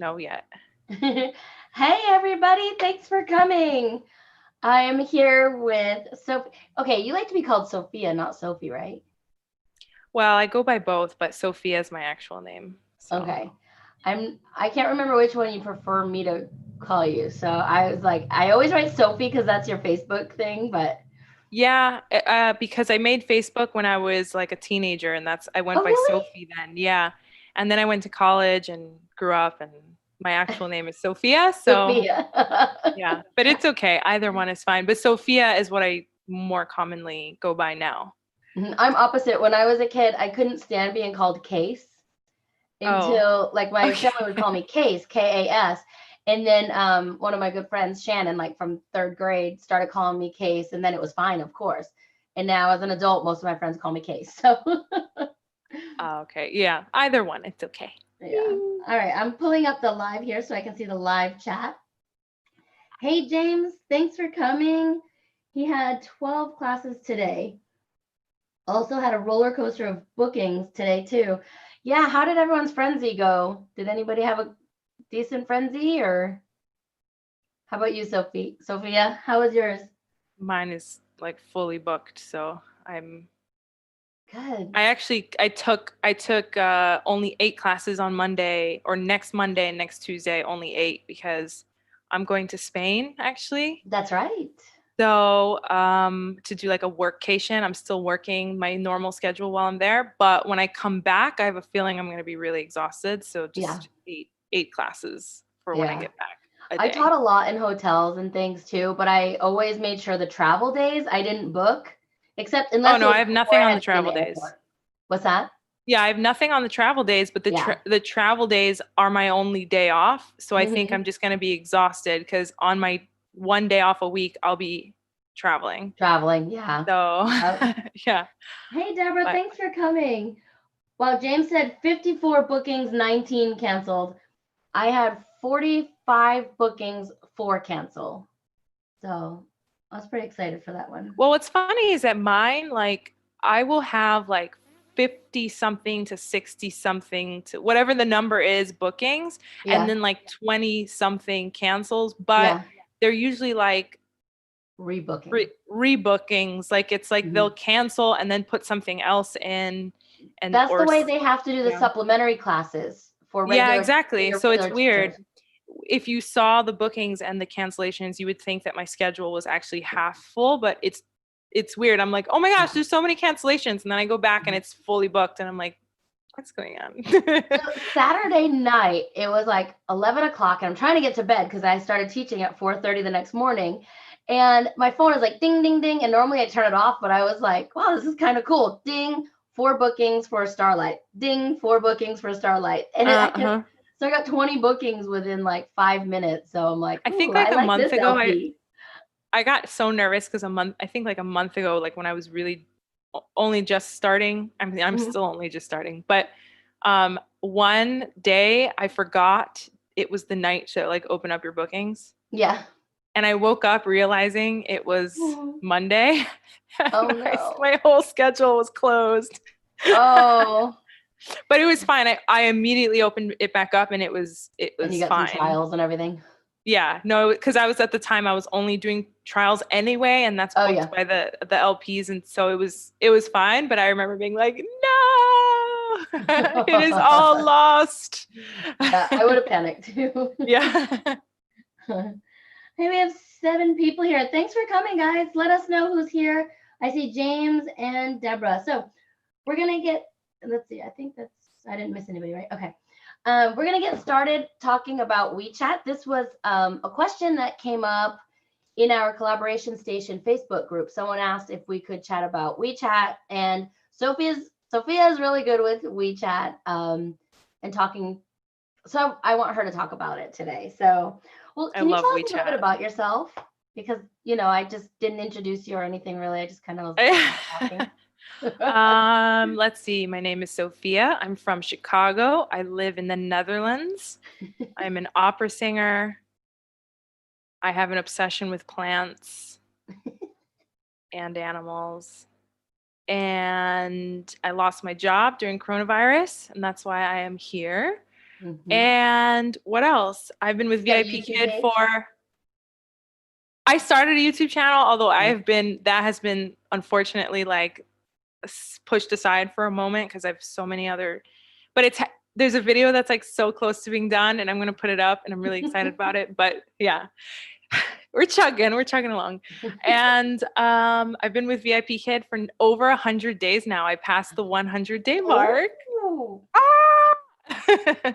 know yet. Hey, everybody. Thanks for coming. I am here with Sophie. Okay, you like to be called Sophia, not Sophie, right? Well, I go by both, but Sophia is my actual name. So, Okay. I can't remember which one you prefer me to call you. So I was like, I always write Sophie because that's your Facebook thing, but yeah, because I made Facebook when I was like a teenager, and I went oh, by really? Sophie then. Yeah. And then I went to college and grew up, and my actual name is Sophia. So, Sophia. yeah, but it's okay. Either one is fine. But Sophia is what I more commonly go by now. I'm opposite. When I was a kid, I couldn't stand being called Case Oh, until like my okay. family would call me Case, Kas. And then one of my good friends, Shannon, like from third grade, started calling me Case, and then it was fine, of course. And now, as an adult, most of my friends call me Case. So, Okay. Yeah, either one, it's okay. yeah. All right. I'm pulling up the live here so I can see the live chat. Hey, James, thanks for coming. He had 12 classes today. Also had a roller coaster of bookings today, too. Yeah. How did everyone's frenzy go? Did anybody have a decent frenzy, or how about you, Sophia, how was yours? Mine is like fully booked, so Good. I took only 8 classes on Monday, or next Monday and next Tuesday only 8, because I'm going to Spain actually. That's right. So to do like a workcation. I'm still working my normal schedule while I'm there, but when I come back, I have a feeling I'm going to be really exhausted. So Yeah. just eight classes for when I Yeah. get back a I taught day. a lot in hotels and things too, but I always made sure the travel days I didn't book, except Oh unless it no, was I have before nothing I on had the to be in travel the days. airport. What's that? Yeah, I have nothing on the travel days, but Yeah. the travel days are my only day off. So I think Hmm. I'm just going to be exhausted because on my one day off a week, I'll be traveling. Traveling. Yeah. So Yep. yeah, Hey, Deborah, but thanks for coming. Well, James said 54 bookings, 19 canceled. I had 45 bookings, 4 cancel. So I was pretty excited for that one. well, what's funny is that mine, like, I will have like 50 something to 60 something to whatever the number is bookings, and Yeah. then like 20 something cancels, but Yeah. they're usually like Rebooking. rebookings. Like it's like they'll Mhm. cancel and then put something else in, and That's the or way they have to do the yeah. supplementary classes for Yeah, regular for exactly. your So it's regular teachers. weird. If you saw the bookings and the cancellations, you would think that my schedule was actually half full, but it's weird. I'm like, "Oh my gosh, Yeah. there's so many cancellations." And then I go back and Mhm. it's fully booked and I'm like, "What's going on?" So Saturday night, it was like 11 o'clock, and I'm trying to get to bed because I started teaching at 4:30 the next morning. And my phone is like ding, ding, ding. And normally I turn it off, but I was like, wow, this is kind of cool. Ding, 4 bookings for Starlight. Ding, 4 bookings for Starlight. And I kept, Uh-huh. so I got 20 bookings within like 5 minutes. So I'm like, I ooh, think I like a like month this ago LP. I got so nervous because I think like a month ago, like when I was really only just starting, I'm Mhm. still only just starting, but one day I forgot it was the night to like open up your bookings. Yeah. And I woke up realizing it was Mhm. Monday. Oh And no. my whole schedule was closed. Oh. But it was fine. I immediately opened it back up and it And you was got through fine. trials and everything. Yeah, no, because I was at the time I was only doing trials anyway, and that's Oh booked yeah. by the LPs, and so it was fine. But I remember being like, no, it is all lost. Yeah, I would have panicked too. Yeah. Hey, we have 7 people here. Thanks for coming, guys. Let us know who's here. I see James and Deborah. So we're gonna get. Let's see. I think that's. I didn't miss anybody, right? Okay. We're gonna get started talking about WeChat. This was a question that came up in our collaboration station Facebook group. Someone asked if we could chat about WeChat, and Sophia is really good with WeChat and talking. So I want her to talk about it today. So, well, I can you tell love us a little bit WeChat. about yourself? Because I just didn't introduce you or anything really. I just kind of was talking. Let's see. My name is Sophia. I'm from Chicago. I live in the Netherlands. I'm an opera singer. I have an obsession with plants and animals. And I lost my job during coronavirus, and that's why I am here. And what else? I've been with You got a VIP YouTube Kid page? for, I started a YouTube channel, although that has been unfortunately like pushed aside for a moment because I have so many other, but there's a video that's like so close to being done and I'm going to put it up and I'm really excited about it. But yeah, we're chugging along. And I've been with VIP Kid for over 100 days now. I passed the 100-day mark. Oh. Ah!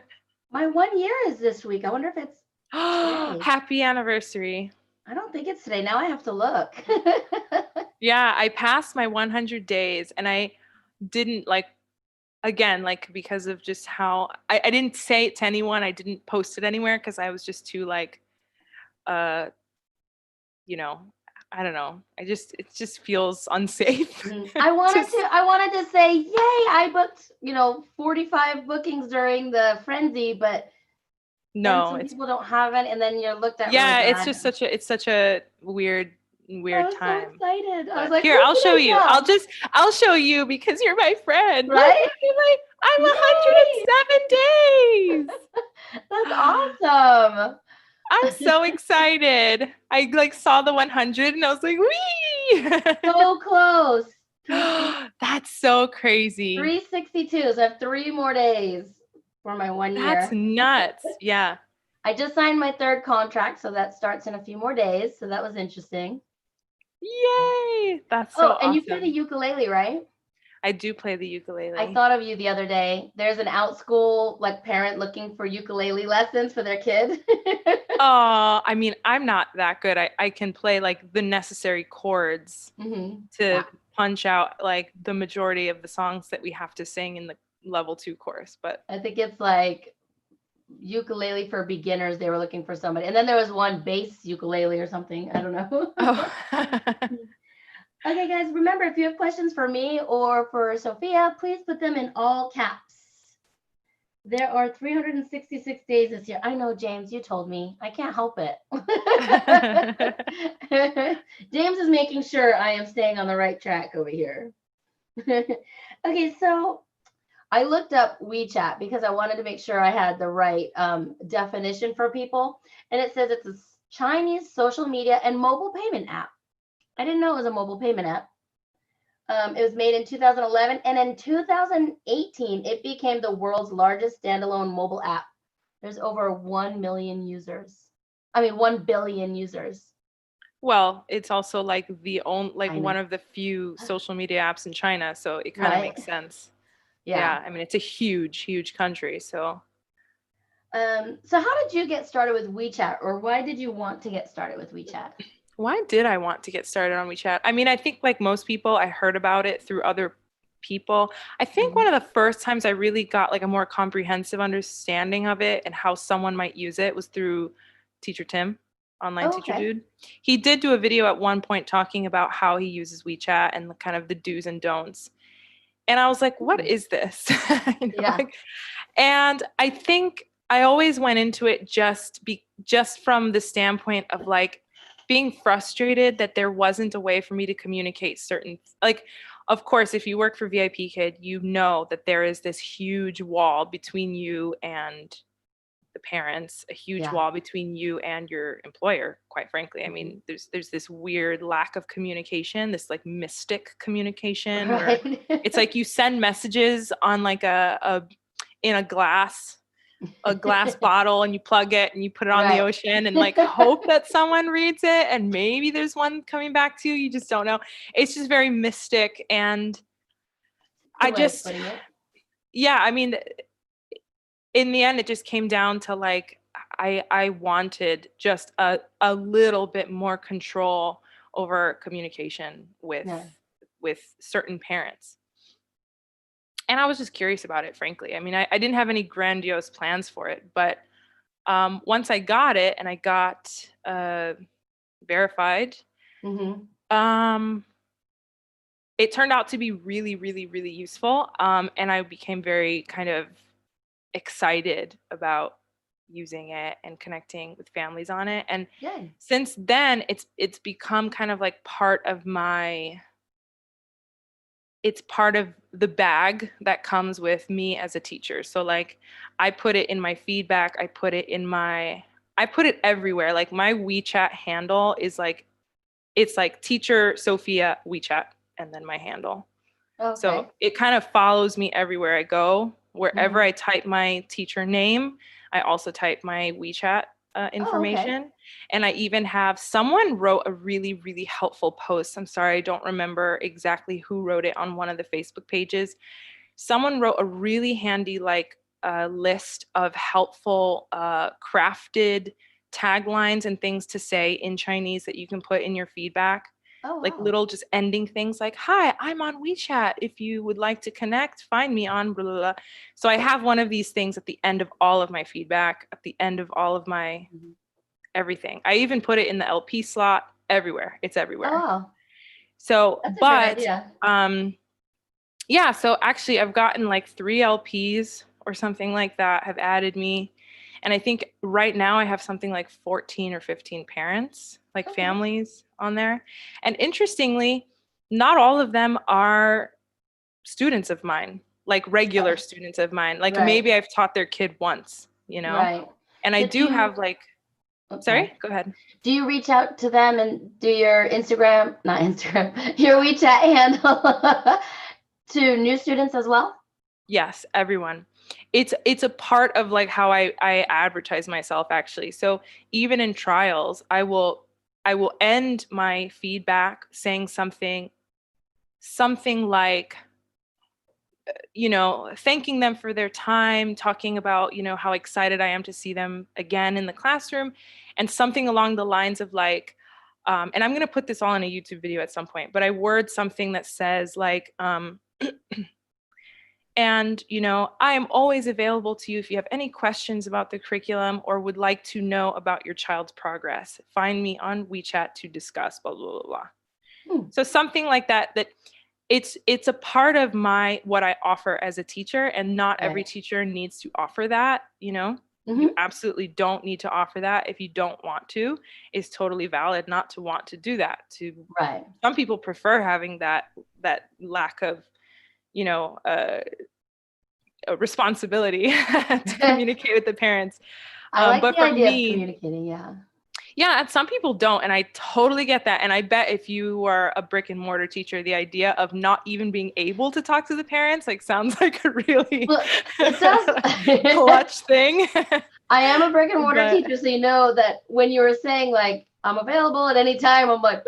My 1 year is this week. I wonder if it's today. Happy anniversary. I don't think it's today. Now I have to look. Yeah, I passed my 100 days and I didn't like, again, like because of just how I didn't say it to anyone. I didn't post it anywhere because I was just too like, you know, I don't know. It just feels unsafe. I wanted to say, yay, I booked, 45 bookings during the frenzy, but no, some people don't have it, and then you're looked at yeah, really it's bad. just such a weird I was time. so excited. I was like, here, I'll show you. I'll show you because you're my friend. Right? I'm 107 days. That's awesome. I'm so excited. I like saw the 100 and I was like, wee! So close. That's so crazy. 362. So I have 3 more days for my 1 year. That's nuts. Yeah. I just signed my 3rd contract, so that starts in a few more days. So that was interesting. Yay! That's so awesome. And you play the ukulele, right? I do play the ukulele. I thought of you the other day. There's an out-school parent looking for ukulele lessons for their kid. Oh, I mean, I'm not that good. I can play like the necessary chords to punch out like the majority of the songs that we have to sing in the level 2 course. But I think it's like ukulele for beginners. They were looking for somebody. And then there was one bass ukulele or something. I don't know. Oh. Okay, guys, remember, if you have questions for me or for Sophia, please put them in all caps. There are 366 days this year. I know, James, you told me. I can't help it. James is making sure I am staying on the right track over here. Okay, so I looked up WeChat because I wanted to make sure I had the right definition for people. And it says it's a Chinese social media and mobile payment app. I didn't know it was a mobile payment app. It was made in 2011, and in 2018, it became the world's largest standalone mobile app. There's over 1 million users. 1 billion users. Well, it's also like one of the few social media apps in China, so it kind of makes sense. Yeah, I mean, it's a huge, huge country, so. So how did you get started with WeChat, or why did you want to get started with WeChat? Why did I want to get started on WeChat? I mean, I think like most people, I heard about it through other people. I think one of the first times I really got like a more comprehensive understanding of it and how someone might use it was through Teacher Tim, online teacher dude. He did do a video at one point talking about how he uses WeChat and the kind of the do's and don'ts. And I was like, what is this? And I think I always went into it just from the standpoint of like being frustrated that there wasn't a way for me to communicate of course, if you work for VIP Kid, you know that there is this huge wall between you and the parents, a huge wall between you and your employer, quite frankly. I mean, there's this weird lack of communication, this like mystic communication where it's like you send messages on like in a glass bottle and you plug it and you put it on the ocean and like hope that someone reads it and maybe there's one coming back to you. You just don't know. It's just very mystic. And I mean, in the end, it just came down to like, I wanted just a little bit more control over communication with certain parents. And I was just curious about it, frankly. I mean, I didn't have any grandiose plans for it, but once I got it and I got verified, it turned out to be really, really, really useful. And I became very kind of excited about using it and connecting with families on it. And since then, it's become kind of like part of my it's part of the bag that comes with me as a teacher. So like I put it in my feedback, I put it everywhere. Like my WeChat handle is like, it's like teacher Sophia WeChat and then my handle. So Okay. it kind of follows me everywhere I go. Wherever Mhm. I type my teacher name, I also type my WeChat Oh, okay. information. And I even have someone wrote a really, really helpful post. I'm sorry, I don't remember exactly who wrote it on one of the Facebook pages. Someone wrote a really handy like list of helpful crafted taglines and things to say in Chinese that you can put in your feedback, Oh, like wow. little just ending things like, hi, I'm on WeChat. If you would like to connect, find me on blah, blah, blah. So I have one of these things at the end of all of my feedback, at the end of all of my Mhm. everything. I even put it in the LP slot everywhere. It's Oh, everywhere. wow. So, That's a great but idea. yeah, so actually I've gotten like 3 LPs or something like that have added me. And I think right now I have something like 14 or 15 parents, like Okay. families on there. And interestingly, not all of them are students of mine, like regular students of mine. Like Right. maybe I've taught their kid once, you know? Right. And I Did do you, have like, oh, sorry, sorry. go ahead. Do you reach out to them and do your Instagram, not Instagram, your WeChat handle to new students as well? Yes, everyone. It's a part of like how I advertise myself actually. So even in trials, I will end my feedback saying something like, thanking them for their time, talking about, how excited I am to see them again in the classroom, and something along the lines of like, and I'm going to put this all in a YouTube video at some point, but I word something that says like, and, I am always available to you if you have any questions about the curriculum or would like to know about your child's progress. Find me on WeChat to discuss, blah, blah, blah, blah. Hmm. So something like that, that it's a part of what I offer as a teacher, and not every Right. teacher needs to offer that. You Hmm. absolutely don't need to offer that. If you don't want to, it's totally valid not to want to do that. Right. Some people prefer having that lack of, you know, uh, a responsibility to communicate with the parents. I like But the for idea of me, communicating. Yeah. yeah, and some people don't, and I totally get that. And I bet if you were a brick and mortar teacher, the idea of not even being able to talk to the parents like sounds like a really Well, it sounds, clutch thing. I am a brick and mortar But teacher, so you know that when you were saying like I'm available at any time, I'm like,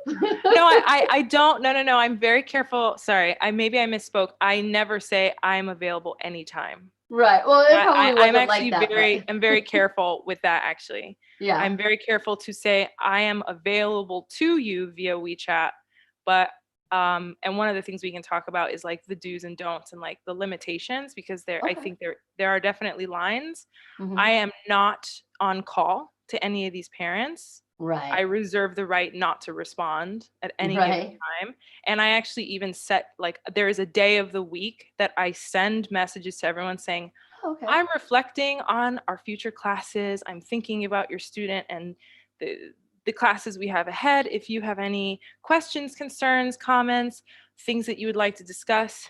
no, I don't. No. I'm very careful. Sorry, maybe I misspoke. I never say I'm available anytime. right. Well, it probably I'm wasn't like actually that, but I'm very careful with that actually. yeah. I'm very careful to say I am available to you via WeChat, but and one of the things we can talk about is like the do's and don'ts and like the limitations, because I Okay. think there are definitely lines. I Hmm. am not on call to any of these parents. I Right. reserve the right not to respond at any given Right. time. And I actually even set like there is a day of the week that I send messages to everyone saying, Okay. I'm reflecting on our future classes. I'm thinking about your student and the classes we have ahead. If you have any questions, concerns, comments, things that you would like to discuss,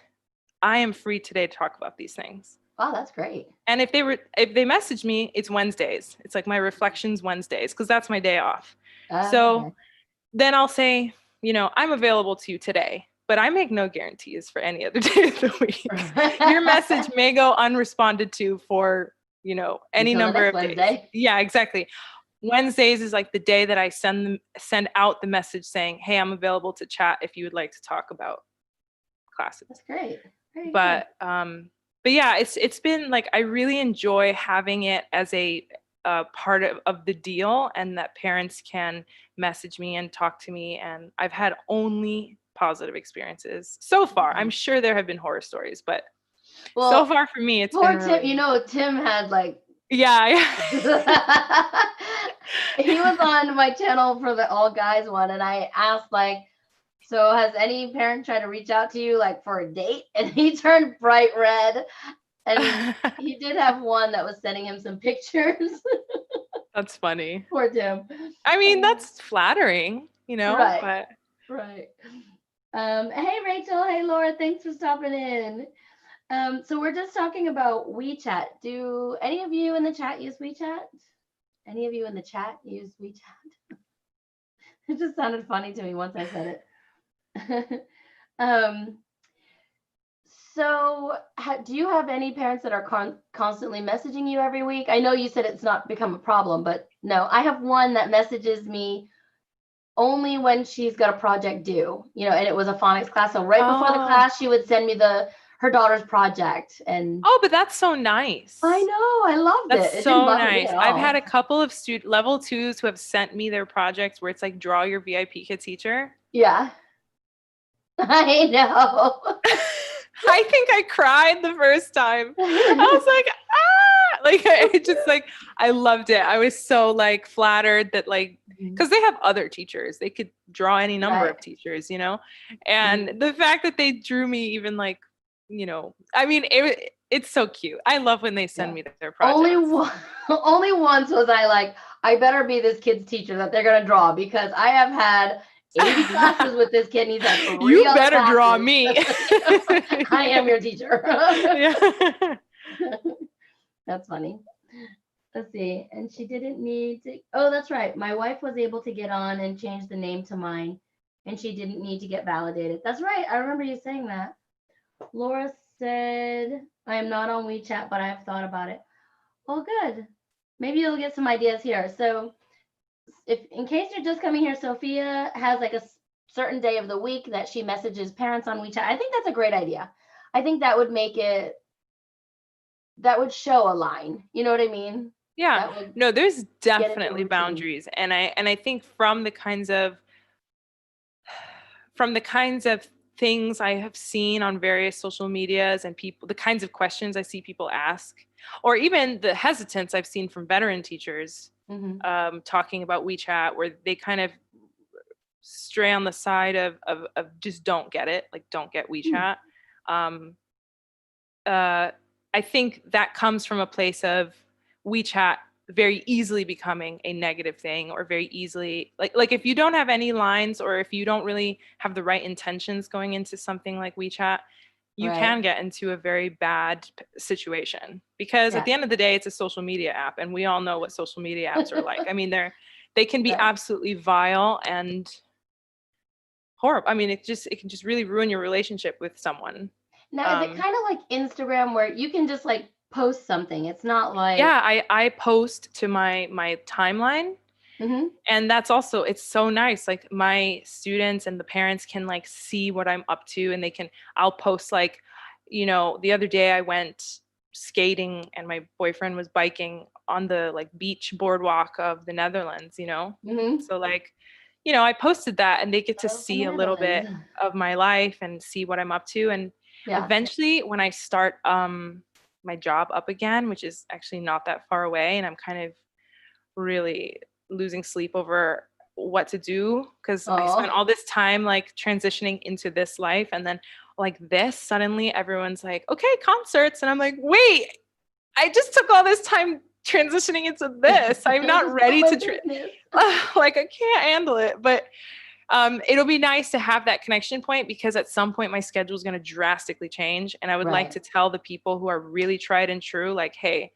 I am free today to talk about these things. Wow, that's great. And if they message me, it's Wednesdays. It's like my reflections Wednesdays because that's my day off. So Okay. then I'll say, I'm available to you today, but I make no guarantees for any other day of the week. Your message may go unresponded to for, any Until the number next of days. Wednesday. Yeah, exactly. Wednesdays is like the day that I send out the message saying, "Hey, I'm available to chat if you would like to talk about classes." That's great. Very good. But yeah, it's been like I really enjoy having it as a part of the deal, and that parents can message me and talk to me, and I've had only positive experiences so far. I'm Nice. sure there have been horror stories, but so Well, far for me, it's been poor Tim, really, Tim had like yeah, he yeah. was on my channel for the all guys one, and I asked like, so has any parent tried to reach out to you like for a date? And he turned bright red, and he did have one that was sending him some pictures. That's funny. Poor Tim. I mean, that's flattering, Right, but right. Hey, Rachel. Hey, Laura. Thanks for stopping in. So we're just talking about WeChat. Do any of you in the chat use WeChat? Any of you in the chat use WeChat? It just sounded funny to me once I said it. So do you have any parents that are constantly messaging you every week? I know you said it's not become a problem, but no, I have one that messages me only when she's got a project due, and it was a phonics class. So right before the class, she would send me her daughter's project. And but that's so nice. I know, I loved it. That's so nice. I've had a couple of level 2s who have sent me their projects where it's like, draw your VIP kid teacher. Yeah. I know. I think I cried the first time. I was like, it just like, I loved it. I was so like flattered that like, because they have other teachers, they could draw any number of teachers, and the fact that they drew me even like, I mean, it's so cute. I love when they send me their projects. Only once was I like, I better be this kid's teacher that they're gonna draw, because I have had 80 classes with this kid, and he's had 3 You better classes. draw me. I am your teacher. Yeah. That's funny. Let's see. And she didn't need to. Oh, that's right. My wife was able to get on and change the name to mine, and she didn't need to get validated. That's right. I remember you saying that. Laura said, I am not on WeChat, but I have thought about it. Oh, good. Maybe you'll get some ideas here. So in case you're just coming here, Sophia has like a certain day of the week that she messages parents on WeChat. I think that's a great idea. I think that would show a line. You know what I mean? Yeah. No, there's definitely boundaries. And I think from the kinds of things I have seen on various social medias and people, the kinds of questions I see people ask, or even the hesitance I've seen from veteran teachers talking about WeChat, where they kind of stray on the side of just don't get it, like don't get WeChat. I think that comes from a place of WeChat very easily becoming a negative thing, or very easily like if you don't have any lines, or if you don't really have the right intentions going into something like WeChat, you can get into a very bad situation, because at the end of the day, it's a social media app, and we all know what social media apps are like. I mean, they can be absolutely vile and horrible. I mean, it can just really ruin your relationship with someone. Now, is it kind of like Instagram, where you can just like post something? It's not like... Yeah, I post to my timeline. And that's also, it's so nice. Like my students and the parents can like see what I'm up to, and I'll post like, the other day I went skating and my boyfriend was biking on the like beach boardwalk of the Netherlands, So like, I posted that, and they get to see a little bit of my life and see what I'm up to. And eventually when I start my job up again, which is actually not that far away, and I'm kind of really losing sleep over what to do, because I spent all this time like transitioning into this life, and then like this, suddenly everyone's like, okay, concerts, and I'm like, wait, I just took all this time transitioning into this. I'm not ready to like I can't handle it. But it'll be nice to have that connection point, because at some point my schedule is going to drastically change, and I would like to tell the people who are really tried and true, like, hey,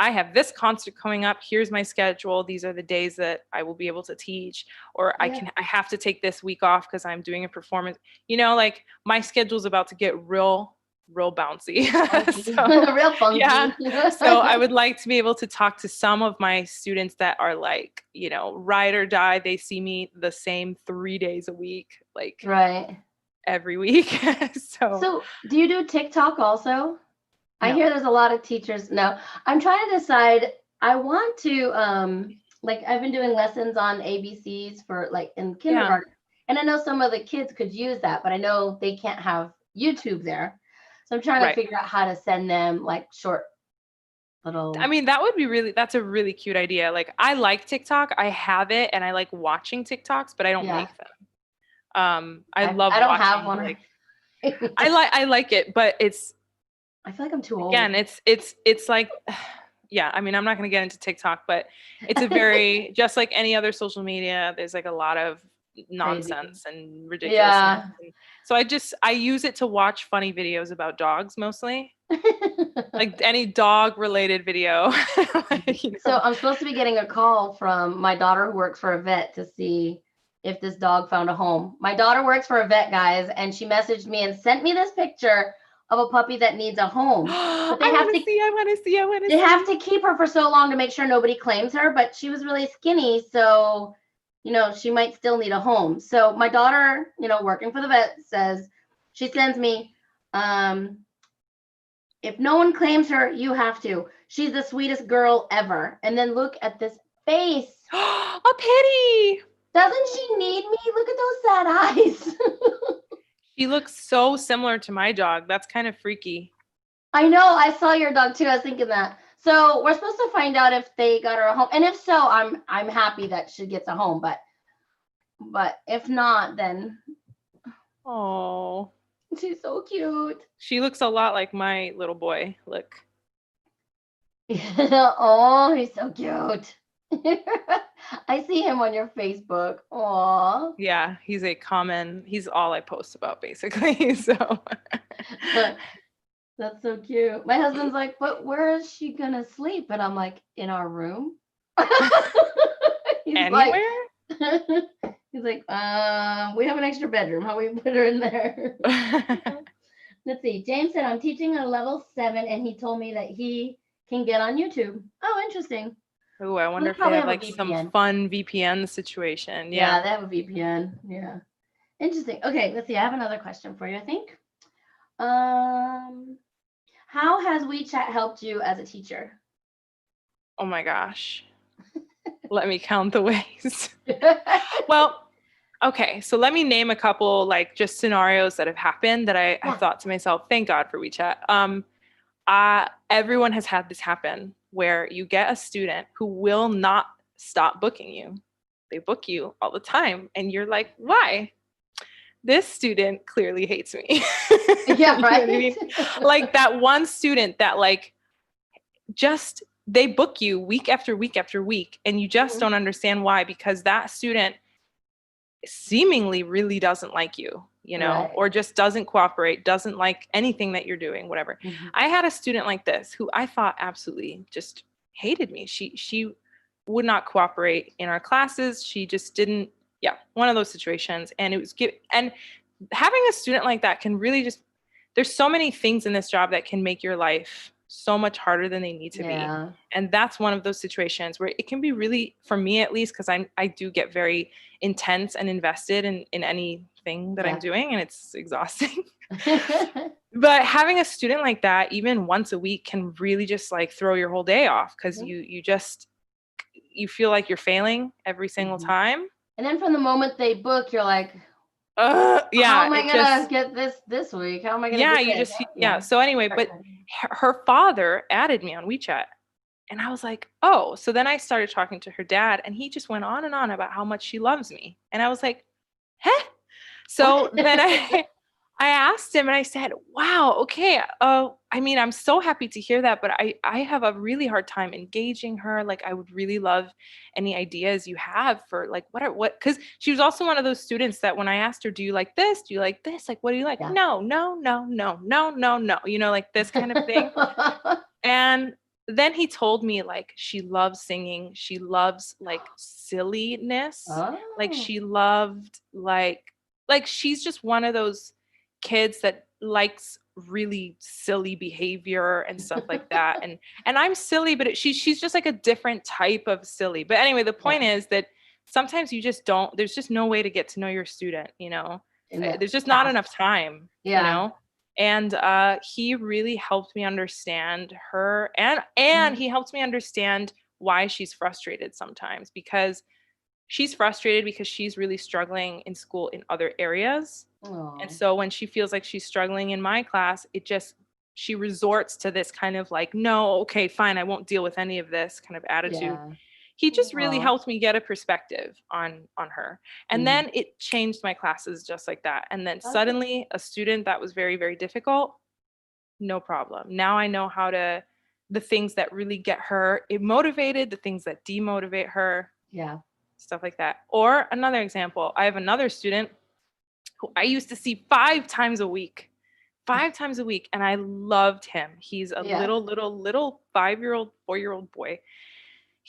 I have this concert coming up. Here's my schedule. These are the days that I will be able to teach, or I have to take this week off because I'm doing a performance. Like my schedule's about to get real bouncy. So, real funky. Yeah. So I would like to be able to talk to some of my students that are like, ride or die. They see me the same 3 days a week, like every week. So do you do TikTok also? No. I hear there's a lot of teachers. No, I'm trying to decide. I want to, like I've been doing lessons on ABCs for like in kindergarten. And I know some of the kids could use that, but I know they can't have YouTube there. So I'm trying to figure out how to send them like short little... I mean, that's a really cute idea. Like I like TikTok. I have it, and I like watching TikToks, but I don't make them. I love I don't watching, have one. Like, I like it, but I feel like I'm too old. Again, it's like, yeah, I mean, I'm not going to get into TikTok, but it's a very, just like any other social media, there's like a lot of, nonsense and ridiculousness. Yeah. And so I use it to watch funny videos about dogs mostly. Like any dog related video. So I'm supposed to be getting a call from my daughter who works for a vet to see if this dog found a home. My daughter works for a vet, guys, and she messaged me and sent me this picture of a puppy that needs a home. But I want to see. They have to keep her for so long to make sure nobody claims her, but she was really skinny, so she might still need a home. So my daughter, working for the vet, says she sends me, if no one claims her, you have to. She's the sweetest girl ever. And then look at this face. A pity. Doesn't she need me? Look at those sad eyes. She looks so similar to my dog. That's kind of freaky. I know. I saw your dog too. I was thinking that. So we're supposed to find out if they got her a home. And if so, I'm happy that she gets a home. But if not, then oh, she's so cute. She looks a lot like my little boy. Look. Oh, he's so cute. I see him on your Facebook. Aw. Yeah, he's all I post about basically. So that's so cute. My husband's like, but where is she gonna sleep? And I'm like, in our room. Anywhere? He's like, we have an extra bedroom. How we put her in there? Let's see. James said, I'm teaching a level 7 and he told me that he can get on YouTube. Oh, interesting. Oh, I wonder if they have like some fun VPN situation. Yeah, they have a VPN. Yeah. Interesting. Okay, let's see. I have another question for you, I think. How has WeChat helped you as a teacher? Oh my gosh. Let me count the ways. Well, okay, so let me name a couple like just scenarios that have happened that I thought to myself, thank God for WeChat. Everyone has had this happen where you get a student who will not stop booking you. They book you all the time and you're like, why? This student clearly hates me. Yeah, right. You know what I mean? Like that one student that like just they book you week after week after week and you just don't understand why, because that student seemingly really doesn't like you, Right. or just doesn't cooperate, doesn't like anything that you're doing, whatever. I had a student like this who I thought absolutely just hated me. She would not cooperate in our classes. She just didn't, one of those situations. And it was and having a student like that can really just, there's so many things in this job that can make your life so much harder than they need to be. And that's one of those situations where it can be really, for me at least, because I do get very intense and invested in anything that I'm doing, and it's exhausting. But having a student like that, even once a week, can really just like throw your whole day off, because you feel like you're failing every single time. And then from the moment they book, you're like, how am I gonna get this week? How am I gonna get this? So anyway, but her father added me on WeChat. And I was like, oh. So then I started talking to her dad, and he just went on and on about how much she loves me. And I was like, huh? So then I asked him and I said, wow, okay. I mean, I'm so happy to hear that, but I have a really hard time engaging her. Like, I would really love any ideas you have for like, because she was also one of those students that when I asked her, do you like this? Do you like this? Like, what do you like? Yeah. No, like this kind of thing. And then he told me like she loves singing. She loves like silliness. Like she loved like she's just one of those kids that likes really silly behavior and stuff like that. And I'm silly, but she's just like a different type of silly. But anyway, the point is that sometimes you just don't, there's just no way to get to know your student, there's just not enough time, And he really helped me understand her, and he helped me understand why she's frustrated sometimes, because she's frustrated because she's really struggling in school in other areas. Aww. And so when she feels like she's struggling in my class, she resorts to this kind of like, no, okay, fine, I won't deal with any of this kind of attitude. Yeah. He just really helped me get a perspective on her. And then it changed my classes just like that. And then suddenly a student that was very, very difficult, no problem. Now I know the things that really get her motivated, the things that demotivate her. Yeah. stuff like that. Or another example, I have another student who I used to see 5 times a week, 5 times a week, and I loved him. He's a Yeah. little 5-year-old, 4-year-old boy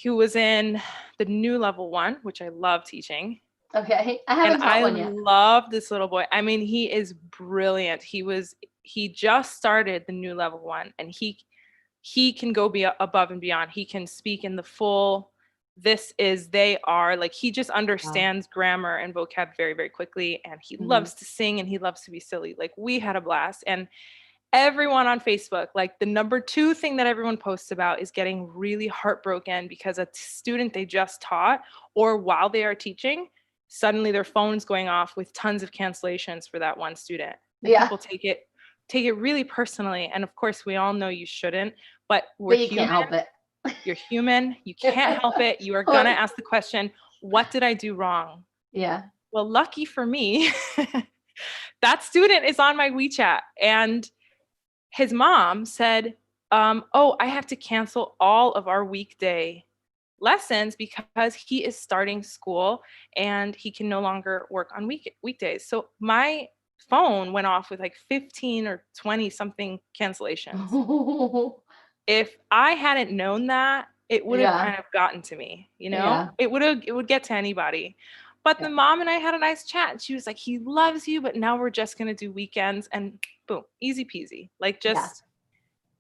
who was in the new level 1, which I love teaching. Okay. I And haven't taught I one yet. love this little boy. I mean, he is brilliant. He just started the new level 1, and he can go above and beyond. He can speak in the full this is, they are, like he just understands grammar and vocab very, very quickly, and he loves to sing and he loves to be silly. Like we had a blast. And everyone on Facebook, like the number 2 thing that everyone posts about is getting really heartbroken because a student they just taught, or while they are teaching, suddenly their phone's going off with tons of cancellations for that one student. And people take it really personally. And of course, we all know you shouldn't, but we're you human. Can't help it. You're human. You can't help it. You are going to ask the question, what did I do wrong? Yeah. Well, lucky for me, that student is on my WeChat, and his mom said, oh, I have to cancel all of our weekday lessons because he is starting school and he can no longer work on weekdays. So my phone went off with like 15 or 20 something cancellations. If I hadn't known that, it would have kind of gotten to me, you know? Yeah. It would get to anybody. But the mom and I had a nice chat, and she was like, he loves you, but now we're just going to do weekends, and boom, easy peasy. Like just,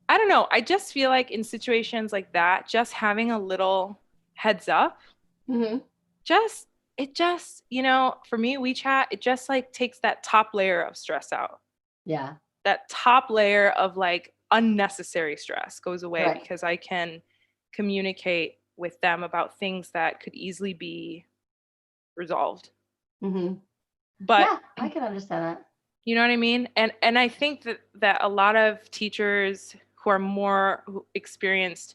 I don't know. I just feel like in situations like that, just having a little heads up, it just, you know, for me, WeChat, it just like takes that top layer of stress out. Yeah. That top layer of like unnecessary stress goes away because I can communicate with them about things that could easily be resolved. But yeah, I can understand that. You know what I mean? And I think that a lot of teachers who are more experienced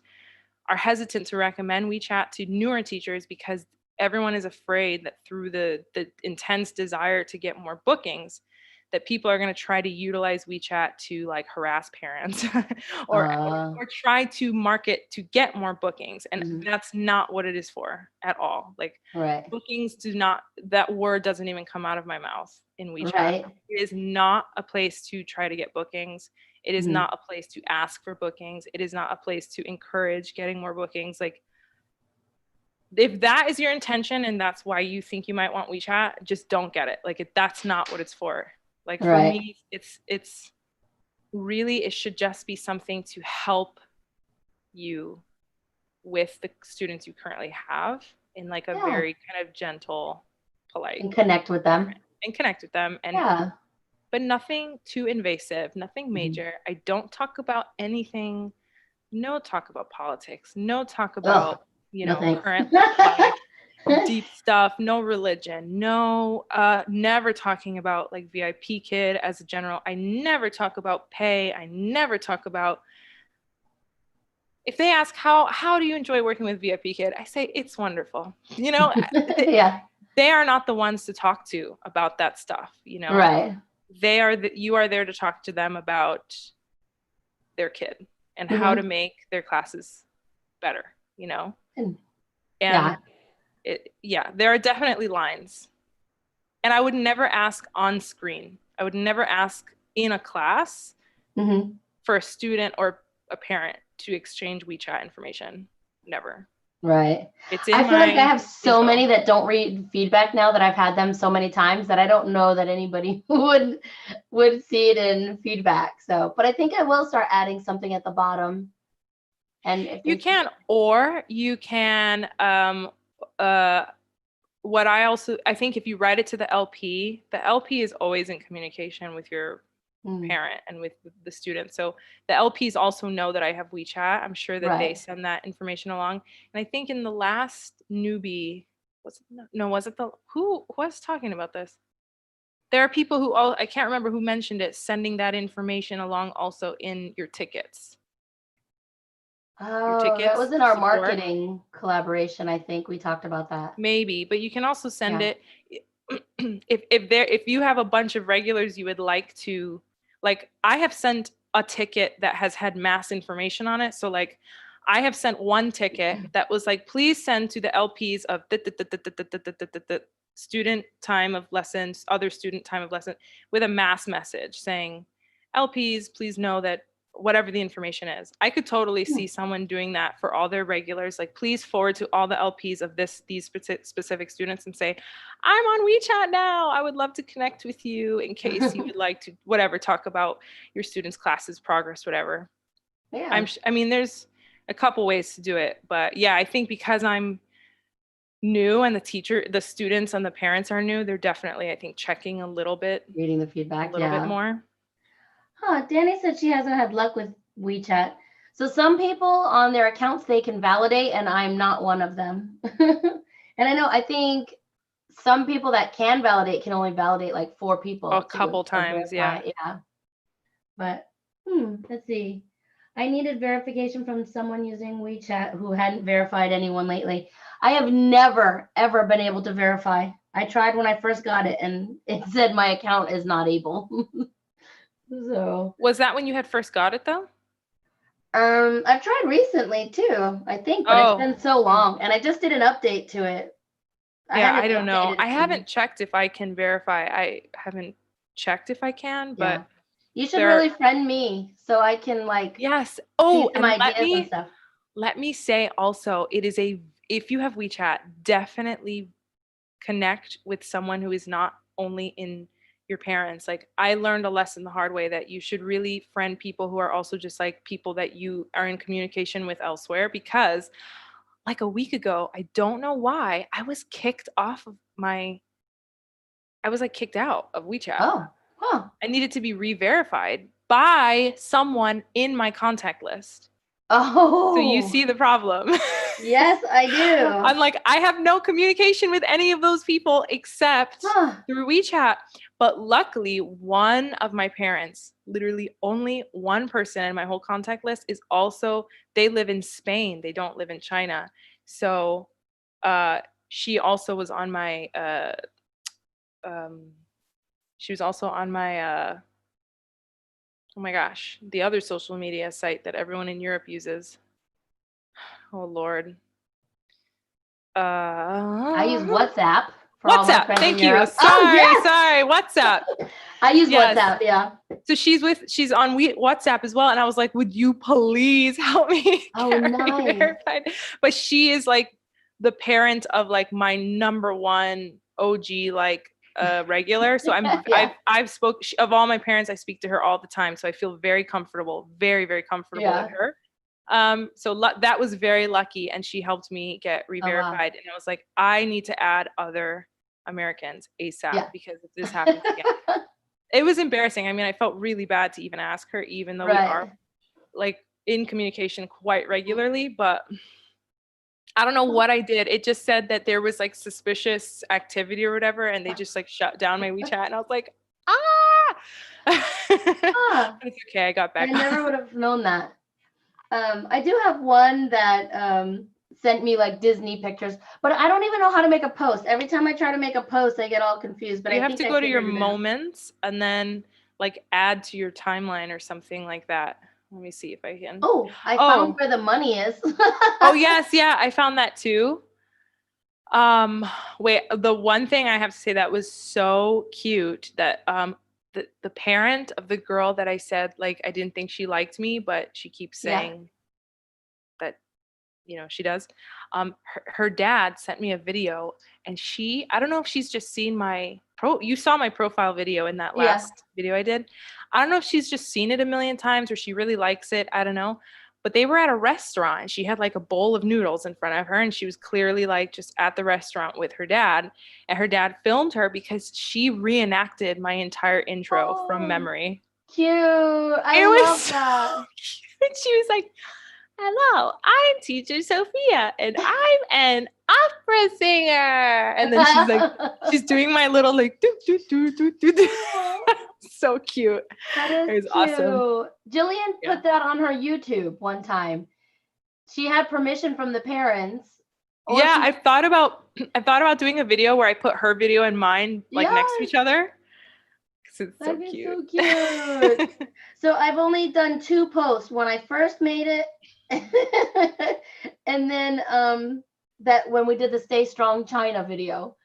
are hesitant to recommend WeChat to newer teachers because everyone is afraid that through the intense desire to get more bookings, that people are going to try to utilize WeChat to like harass parents or try to market to get more bookings. And that's not what it is for at all. Like bookings that word doesn't even come out of my mouth in WeChat. It is not a place to try to get bookings. It is not a place to ask for bookings. It is not a place to encourage getting more bookings. Like if that is your intention and that's why you think you might want WeChat, just don't get it. Like that's not what it's for. Like for me, it's really, it should just be something to help you with the students you currently have in like a very kind of gentle, polite, and connect with them. And but nothing too invasive, nothing major. I don't talk about anything. No talk about politics. No talk about current life. Deep stuff, no religion, no never talking about like VIP kid as a general. I never talk about pay. I never talk about, if they ask how do you enjoy working with VIP kid, I say it's wonderful. You know, they are not the ones to talk to about that stuff, you know. You are there to talk to them about their kid and how to make their classes better, you know. And there are definitely lines. And I would never ask on screen. I would never ask in a class for a student or a parent to exchange WeChat information. Never. Right. I feel like I have so many that don't read feedback now that I've had them so many times that I don't know that anybody would see it in feedback. So, but I think I will start adding something at the bottom. And if you can what I think if you write it to the LP is always in communication with your parent and with the student. So the LPs also know that I have WeChat. I'm sure that they send that information along. And I think in the last newbie, who was talking about this? There are people who I can't remember who mentioned it, sending that information along also in your tickets. That was in our marketing collaboration. I think we talked about that. Maybe, but you can also send it if you have a bunch of regulars you would like to, like I have sent a ticket that has had mass information on it. So like I have sent one ticket that was like, please send to the LPs of student time of lessons, other student time of lesson, with a mass message saying, LPs, please know that whatever the information is. I could totally see someone doing that for all their regulars. Like, please forward to all the LPs of these specific students and say, I'm on WeChat now. I would love to connect with you in case you would like to, whatever, talk about your students' classes, progress, whatever. Yeah. I mean, there's a couple ways to do it, but yeah, I think because I'm new and the students and the parents are new, they're definitely, I think, checking a little bit, Reading the feedback. a little bit more. Huh. Danny said she hasn't had luck with WeChat. So some people on their accounts, they can validate, and I'm not one of them. And I think some people that can validate can only validate like 4 people. A couple times, yeah. Yeah. But let's see. I needed verification from someone using WeChat who hadn't verified anyone lately. I have never, ever been able to verify. I tried when I first got it, and it said my account is not able. So was that when you had first got it though? I've tried recently too, I think, but it's been so long, and I just did an update to it. I don't know. I haven't checked if I can verify. I haven't checked if I can, but you should really friend me so I can like yes. Oh, and ideas and stuff. Let me say also, if you have WeChat, definitely connect with someone who is not only in your parents. Like, I learned a lesson the hard way that you should really friend people who are also just like people that you are in communication with elsewhere, because like a week ago, I don't know why, I was kicked out of WeChat. Oh, huh. I needed to be re-verified by someone in my contact list. Oh. So you see the problem. Yes, I do. I'm like, I have no communication with any of those people except through WeChat. But luckily, one of my parents, literally only one person in my whole contact list, is also, they live in Spain. They don't live in China. So she also was on my, she was also on my, oh my gosh, the other social media site that everyone in Europe uses. Oh, Lord. I use WhatsApp. WhatsApp. Thank you. Europe. Sorry. WhatsApp. I use WhatsApp. Yeah. So she's on WhatsApp as well, and I was like, "Would you please help me get verified?" But she is like the parent of like my number one OG like regular. So I've spoke of all my parents. I speak to her all the time, so I feel very comfortable, very very comfortable with her. So that was very lucky, and she helped me get re-verified. And I was like, I need to add other Americans ASAP because if this happens again, it was embarrassing. I mean, I felt really bad to even ask her, even though we are like in communication quite regularly, but I don't know what I did. It just said that there was like suspicious activity or whatever, and they just like shut down my WeChat, and I was like, but it's okay. I got back. I never would have known that. I do have one that sent me like Disney pictures, but I don't even know how to make a post. Every time I try to make a post, I get all confused. But you have to go to your moments and then like add to your timeline or something like that. Let me see if I can. Oh, I found where the money is. Oh yes, yeah, I found that too. Wait, the one thing I have to say that was so cute that the parent of the girl that I said like I didn't think she liked me, but she keeps saying that she does. Her dad sent me a video, and I don't know if she's just seen you saw my profile video in that last video I did. I don't know if she's just seen it a million times or she really likes it. I don't know. But they were at a restaurant, and she had like a bowl of noodles in front of her, and she was clearly like just at the restaurant with her dad, and her dad filmed her because she reenacted my entire intro from memory. Cute. I love that. And she was like, "Hello, I'm teacher Sophia, and I'm an opera singer." And then she's like, she's doing my little like do do do do do do. So cute. That is cute. Awesome. Jillian put that on her YouTube one time. She had permission from the parents. Yeah, I thought about doing a video where I put her video and mine like next to each other. It's so That'd be cute. so cute. So I've only done 2 posts. When I first made it, and then that when we did the Stay Strong China video.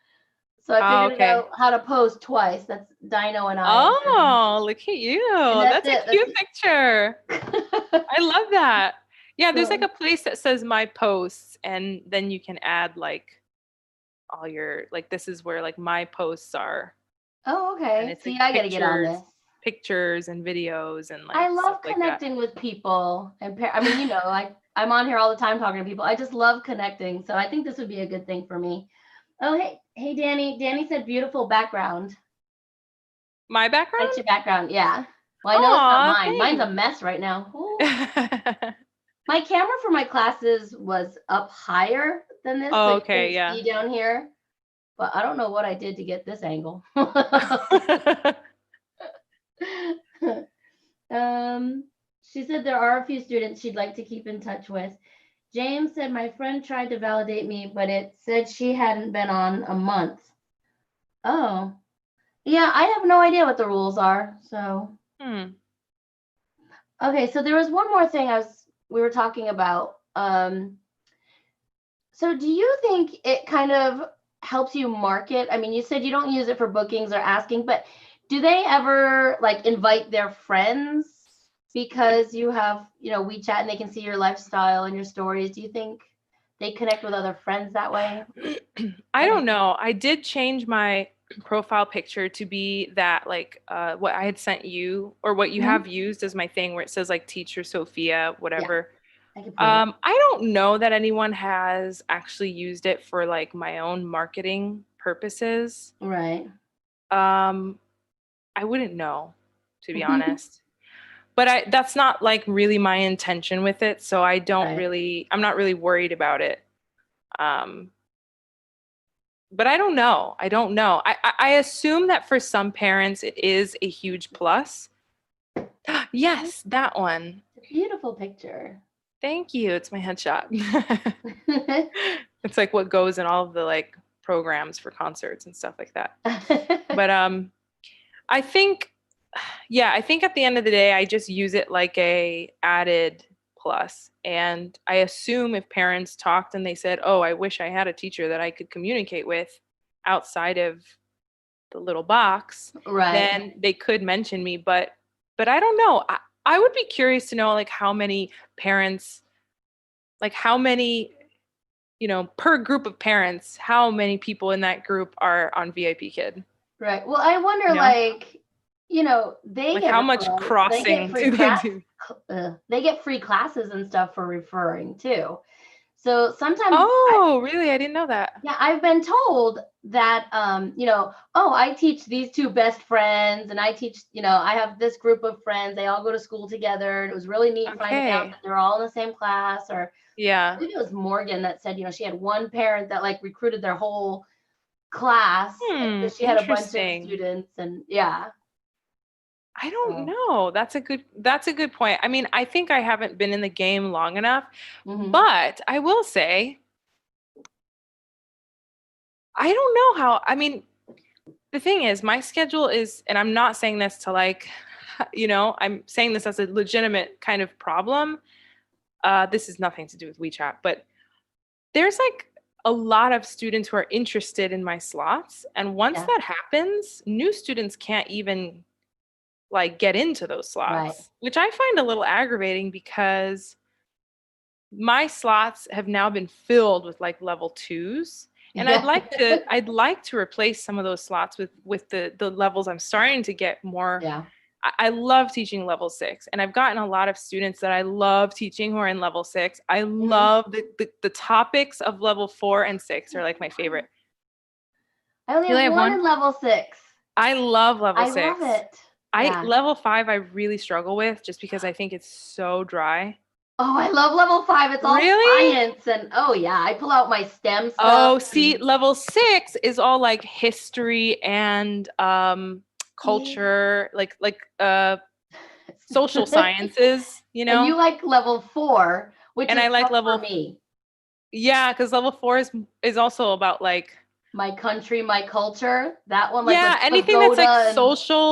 So I Oh, figured okay. out how to post twice. That's Dino and I. Oh, look at you. And that's That's a it. cute picture. I love that. Yeah, there's like So, a place that says my posts, and then you can add like all your like this is where like my posts are. oh, And okay. it's See, like I got to get on this. pictures and videos and I like stuff love like that. connecting with people. And I mean, I'm on here all the time talking to people. I just love connecting. So I think this would be a good thing for me. Oh, hey, Danny. Danny said beautiful background. My background? That's your background. Yeah. Well, I know it's not Aw, mine. Mine's a thanks. mess right now. Ooh. My camera for my classes was up higher than this, so Oh, you okay, couldn't yeah. see down here. But I don't know what I did to get this angle. She said there are a few students she'd like to keep in touch with. James said my friend tried to validate me, but it said she hadn't been on a month. Oh, yeah, I have no idea what the rules are. So, okay, so there was one more thing we were talking about. So do you think it kind of helps you market? I mean, you said you don't use it for bookings or asking, but do they ever like invite their friends because you have, WeChat and they can see your lifestyle and your stories? Do you think they connect with other friends that way? I don't know. I did change my profile picture to be that like what I had sent you or what you have used as my thing where it says like teacher Sophia, whatever. I can put it. I don't know that anyone has actually used it for like my own marketing purposes. Right. I wouldn't know, to be honest. But that's not like really my intention with it, so I'm not really worried about it. Um, but I don't know. I don't know. I assume that for some parents it is a huge plus. Yes, that one. It's a beautiful picture. Thank you. It's my headshot. It's like what goes in all of the like programs for concerts and stuff like that. But I think I think at the end of the day I just use it like a added plus. And I assume if parents talked and they said, "Oh, I wish I had a teacher that I could communicate with outside of the little box," Right. then they could mention me, but I don't know. I would be curious to know like how many parents like how many per group of parents, how many people in that group are on VIP Kid? Right. Well, I wonder, they Like get how much referrals. They get crossing free do they do? they get free classes and stuff for referring too. So sometimes, Oh, really? I didn't know that. yeah, I've been told that, oh, I teach these 2 best friends, and I teach, I have this group of friends. They all go to school together. And it was really neat finding out Okay. that they're all in the same class. Or I Yeah. believe it was Morgan that said, she had one parent that like recruited their whole class because she had a bunch of Interesting. students, and yeah. I don't So, know. That's a good point. I mean, I think I haven't been in the game long enough, mhm. but I will say I don't know how. I mean, the thing is, my schedule is, and I'm not saying this to like, I'm saying this as a legitimate kind of problem. This is nothing to do with WeChat, but there's like a lot of students who are interested in my slots. And once Yeah. that happens, new students can't even like get into those Right. slots, which I find a little aggravating because my slots have now been filled with like level 2s. And Yeah. I'd like to replace some of those slots with the levels I'm starting to get more. Yeah. I love teaching level 6, and I've gotten a lot of students that I love teaching who are in level 6. I love the topics of level 4 and 6 are like my favorite. I only You have have one one? in level 6. I love level I 6. love it. I Yeah. level 5 I really struggle with just because I think it's so dry. Oh, I love level 5. It's all Really? science, and oh yeah, I pull out my STEM stuff. Oh, see, level 6 is all like history and culture, like social sciences, And you like level 4, which And is I like tough for level me. Yeah, because level 4 is also about like My country, my culture. That one, like Yeah, with anything that's like pagoda and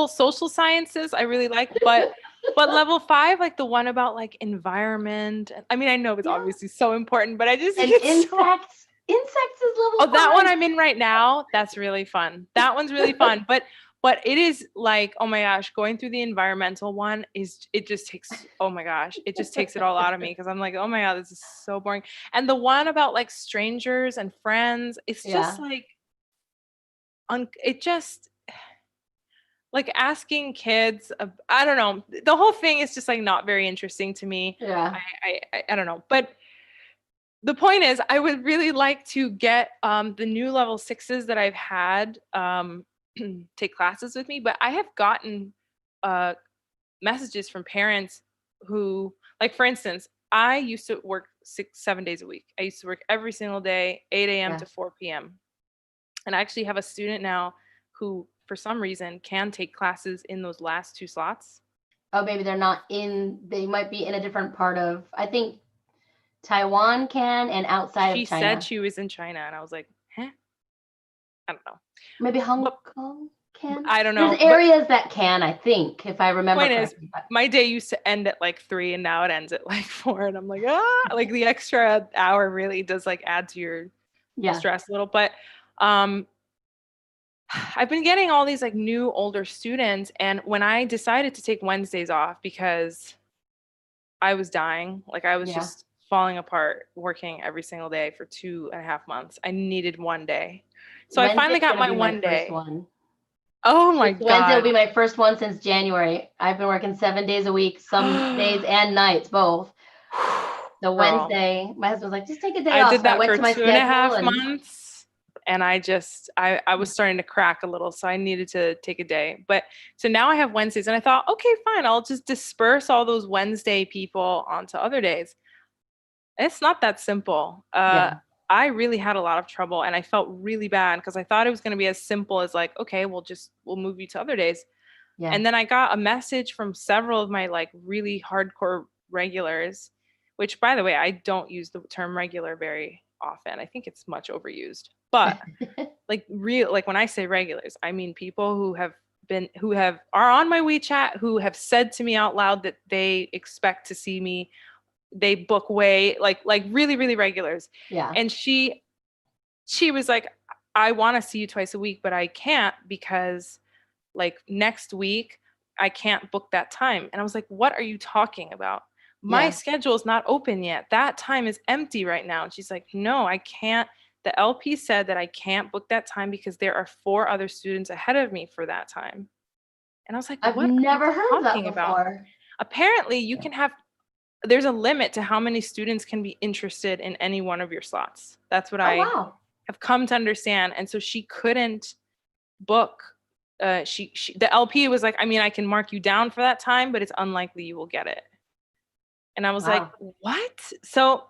social sciences, I really like. But level 5, like the one about like environment. I mean, I know it's yeah. obviously so important, but I just think And it's so. insects. Insects is level Oh, that one 5. I'm in right now. That's really fun. That one's really fun. But it is like, oh my gosh, going through the environmental one it just takes, oh my gosh, it just takes it all out of me because I'm like, oh my God, this is so boring. And the one about like strangers and friends, it's just Yeah. like it just like asking kids, I don't know. The whole thing is just like not very interesting to me. Yeah. I don't know. But the point is, I would really like to get the new level 6s that I've had take classes with me. But I have gotten uh, messages from parents who, like, for instance, I used to work 7 days a week. I used to work every single day, 8 a.m. Yeah. to 4 p.m. And I actually have a student now who, for some reason, can take classes in those last 2 slots. Oh, maybe they're not in, they might be in a different part of, I think Taiwan can and outside She of said China. she was in China, and I was like, huh? I don't know. Maybe Hong But Kong can. I don't There's know. But areas that can, I think, if I remember point is, correctly. But my day used to end at like 3, and now it ends at like 4, and I'm like, like the extra hour really does like add to your yeah. stress a little. But um, I've been getting all these like new older students, and when I decided to take Wednesdays off because I was dying, like I was Yeah. just falling apart working every single day for 2.5 months. I needed one day. So I Wednesday finally is got going to my be my one first day. one. Oh my This Wednesday will God. be my first one since January. I've been working 7 days a week, some days and nights, both. So Girl, Wednesday, my husband's like, just take a day I off. did So I that went for to my two and a schedule half and months and I was starting to crack a little, so I needed to take a day. But so now I have Wednesdays and I thought, okay, fine, I'll just disperse all those Wednesday people onto other days. It's not that simple. yeah, I really had a lot of trouble and I felt really bad because I thought it was going to be as simple as like, okay, we'll move you to other days. yeah. And then I got a message from several of my like really hardcore regulars, which by the way, I don't use the term regular very often. I think it's much overused. But like real like when I say regulars, I mean people who are on my WeChat who have said to me out loud that they expect to see me. They book way like really, really regulars. Yeah. And she was like, I want to see you twice a week, but I can't because like next week I can't book that time. And I was like, what are you talking about? My Yeah. schedule is not open yet. That time is empty right now. And she's like, no, I can't. The LP said that I can't book that time because there are 4 other students ahead of me for that time. And I was like, I've what are you never heard of that talking about? before. Apparently, there's a limit to how many students can be interested in any one of your slots. That's what Oh, I wow. have come to understand. And so she couldn't book. She the LP was like, I mean, I can mark you down for that time, but it's unlikely you will get it. And I was like, Wow. what? So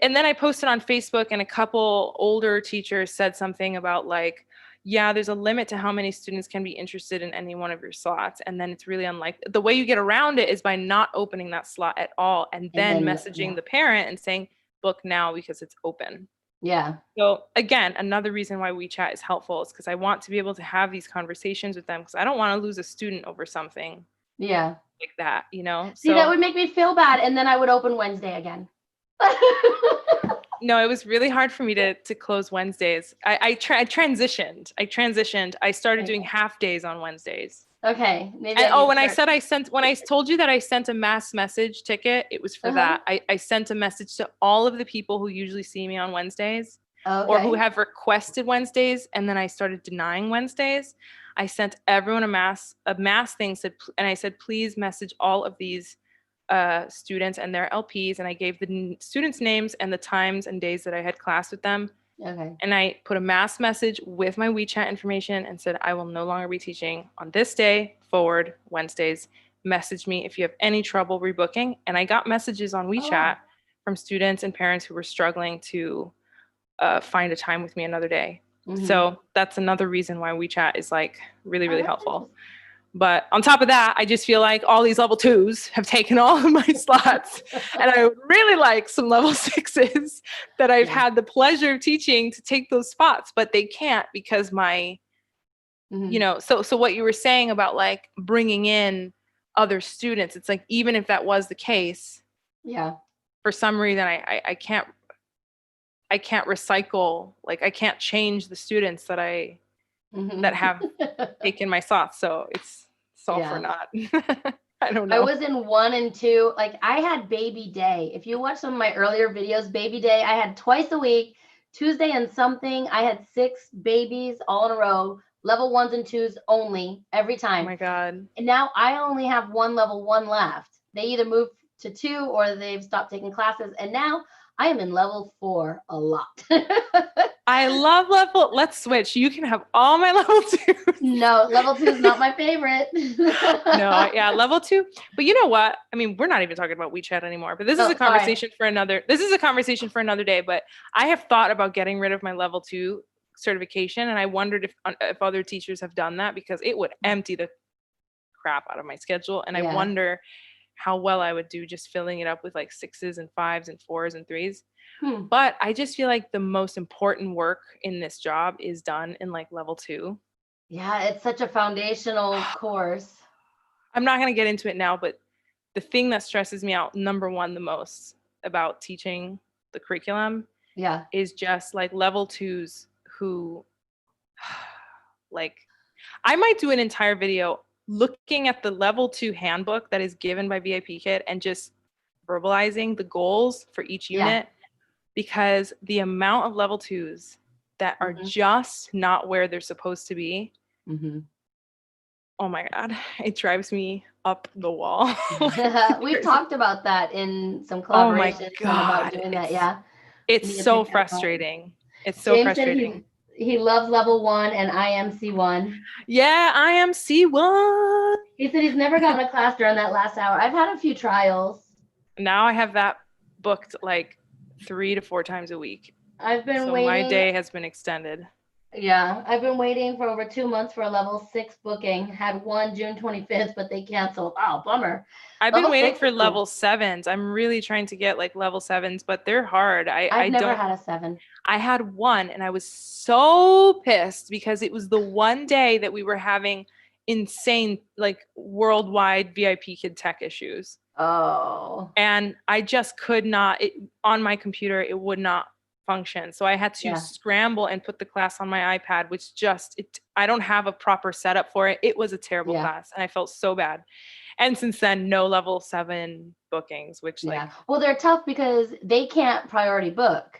and then I posted on Facebook, and a couple older teachers said something about like, yeah, there's a limit to how many students can be interested in any one of your slots, and then it's really unlikely. The way you get around it is by not opening that slot at all, and And then then, messaging yeah. the parent and saying, book now because it's open. Yeah. So again, another reason why WeChat is helpful is because I want to be able to have these conversations with them because I don't want to lose a student over something Yeah. like that, you know? See, that So would make me feel bad. And then I would open Wednesday again. no, it was really hard for me to close Wednesdays. I transitioned. I started doing half days on Wednesdays. Okay. Maybe And I need to when I told you that I sent a mass message ticket, it was for Uh-huh. that. I sent a message to all of the people who usually see me on Wednesdays or who Okay. have requested Wednesdays, and then I started denying Wednesdays. I sent everyone a mass thing and I said, please message all of these students and their LPs, and I gave the students' names and the times and days that I had class with them. Okay. And I put a mass message with my WeChat information and said, I will no longer be teaching on this day forward Wednesdays. Message me if you have any trouble rebooking. And I got messages on Oh, wow. WeChat from students and parents who were struggling to find a time with me another day. Mhm. So that's another reason why WeChat is like really, Oh, really that's helpful. interesting. But on top of that, I just feel like all these level 2s have taken all of my slots. And I would really like some level 6s that I've had the pleasure of teaching to take those spots, but they can't because my, you know, so what you were saying about like bringing in other students, it's like, even if that was the case, for some reason, I can't recycle, like I can't change the students that that have taken my slots. So it's all for naught. I don't know. I was in 1 and 2. Like I had baby day. If you watch some of my earlier videos, baby day, I had twice a week, Tuesday and something. I had 6 babies all in a row, level 1s and 2s only every time. Oh my God. And now I only have 1 level 1 left. They either moved to 2 or they've stopped taking classes. And now I am in level 4 a lot. I love let's switch. You can have all my level 2s. No, level 2 is not my favorite. No, yeah, level 2. But you know what? I mean, we're not even talking about WeChat anymore, but this is a conversation for another day. But I have thought about getting rid of my level 2 certification. And I wondered if other teachers have done that, because it would empty the crap out of my schedule. And I wonder how well I would do just filling it up with like 6s and 5s and 4s and 3s. But I just feel like the most important work in this job is done in like level 2. Yeah, it's such a foundational course. I'm not going to get into it now, but the thing that stresses me out, number one, the most about teaching the curriculum is just like level 2s who like, I might do an entire video looking at the level 2 handbook that is given by VIP Kit and just verbalizing the goals for each unit, because the amount of level 2s that are just not where they're supposed to be, oh my God, it drives me up the wall. We've talked about that in some collaborations about doing that. It's so frustrating. It's so frustrating. He loves level 1 and I am C1. Yeah, I am C1. He said he's never gotten a class during that last hour. I've had a few trials. Now I have that booked like 3 to 4 times a week. I've been waiting. My day has been extended. Yeah, I've been waiting for over 2 months for a level 6 booking. Had one June 25th, but they canceled. Oh, bummer. I've been waiting for level 7s. I'm really trying to get like level 7s, but they're hard. I've never had a 7. I had one and I was so pissed because it was the one day that we were having insane, like worldwide VIP Kid tech issues. Oh. And I just could not, on my computer, it would not function. So I had to scramble and put the class on my iPad, which I don't have a proper setup for it. It was a terrible class and I felt so bad. And since then, no level 7 bookings, which well, they're tough because they can't priority book.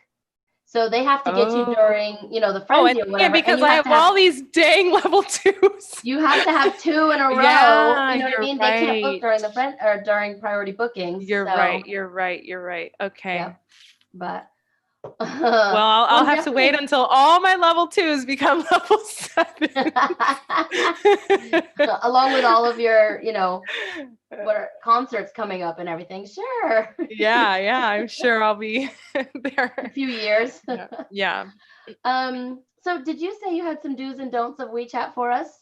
So they have to get you during, the frenzy or whatever. Because I have all these dang level 2s. You have to have 2 in a row. Yeah, you know what I mean? Right. They can't book during the during priority bookings. You're right. Okay. Yeah. But well, I'll have to wait until all my level 2s become level 7. Along with all of your, what are concerts coming up and everything. Sure. Yeah, I'm sure I'll be there. A few years. Yeah. So did you say you had some do's and don'ts of WeChat for us?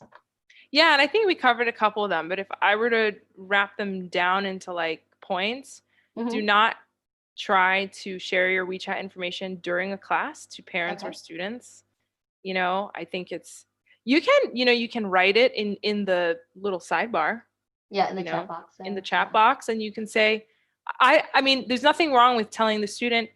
Yeah, and I think we covered a couple of them, but if I were to wrap them down into like points, do not try to share your WeChat information during a class to parents or students. I think you can write it in the little sidebar. Yeah, in the chat box. In the chat box, and you can say, I mean, there's nothing wrong with telling the student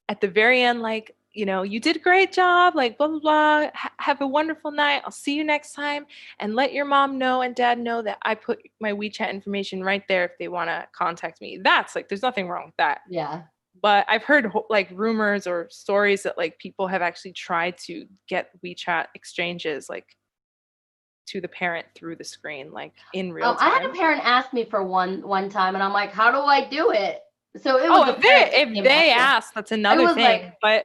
at the very end, like, you did a great job, like blah, blah, blah. Have a wonderful night. I'll see you next time. And let your mom know and dad know that I put my WeChat information right there if they want to contact me. That's like, there's nothing wrong with that. Yeah. But I've heard like rumors or stories that like people have actually tried to get WeChat exchanges like to the parent through the screen, like in real time. I had a parent ask me for one time and I'm like, how do I do it? So it was if they ask, that's another thing. But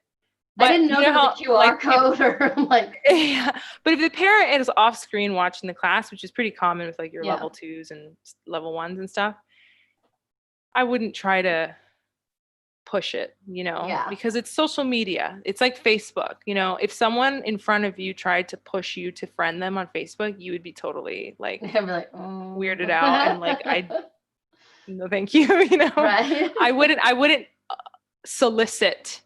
I didn't know there was a QR code or like. Yeah, but if the parent is off screen watching the class, which is pretty common with like your level 2s and level 1s and stuff, I wouldn't try to push it, Yeah. because it's social media. It's like Facebook, if someone in front of you tried to push you to friend them on Facebook, you would be totally like I'd be like, oh. weirded out and like, no, thank you. Right. I wouldn't solicit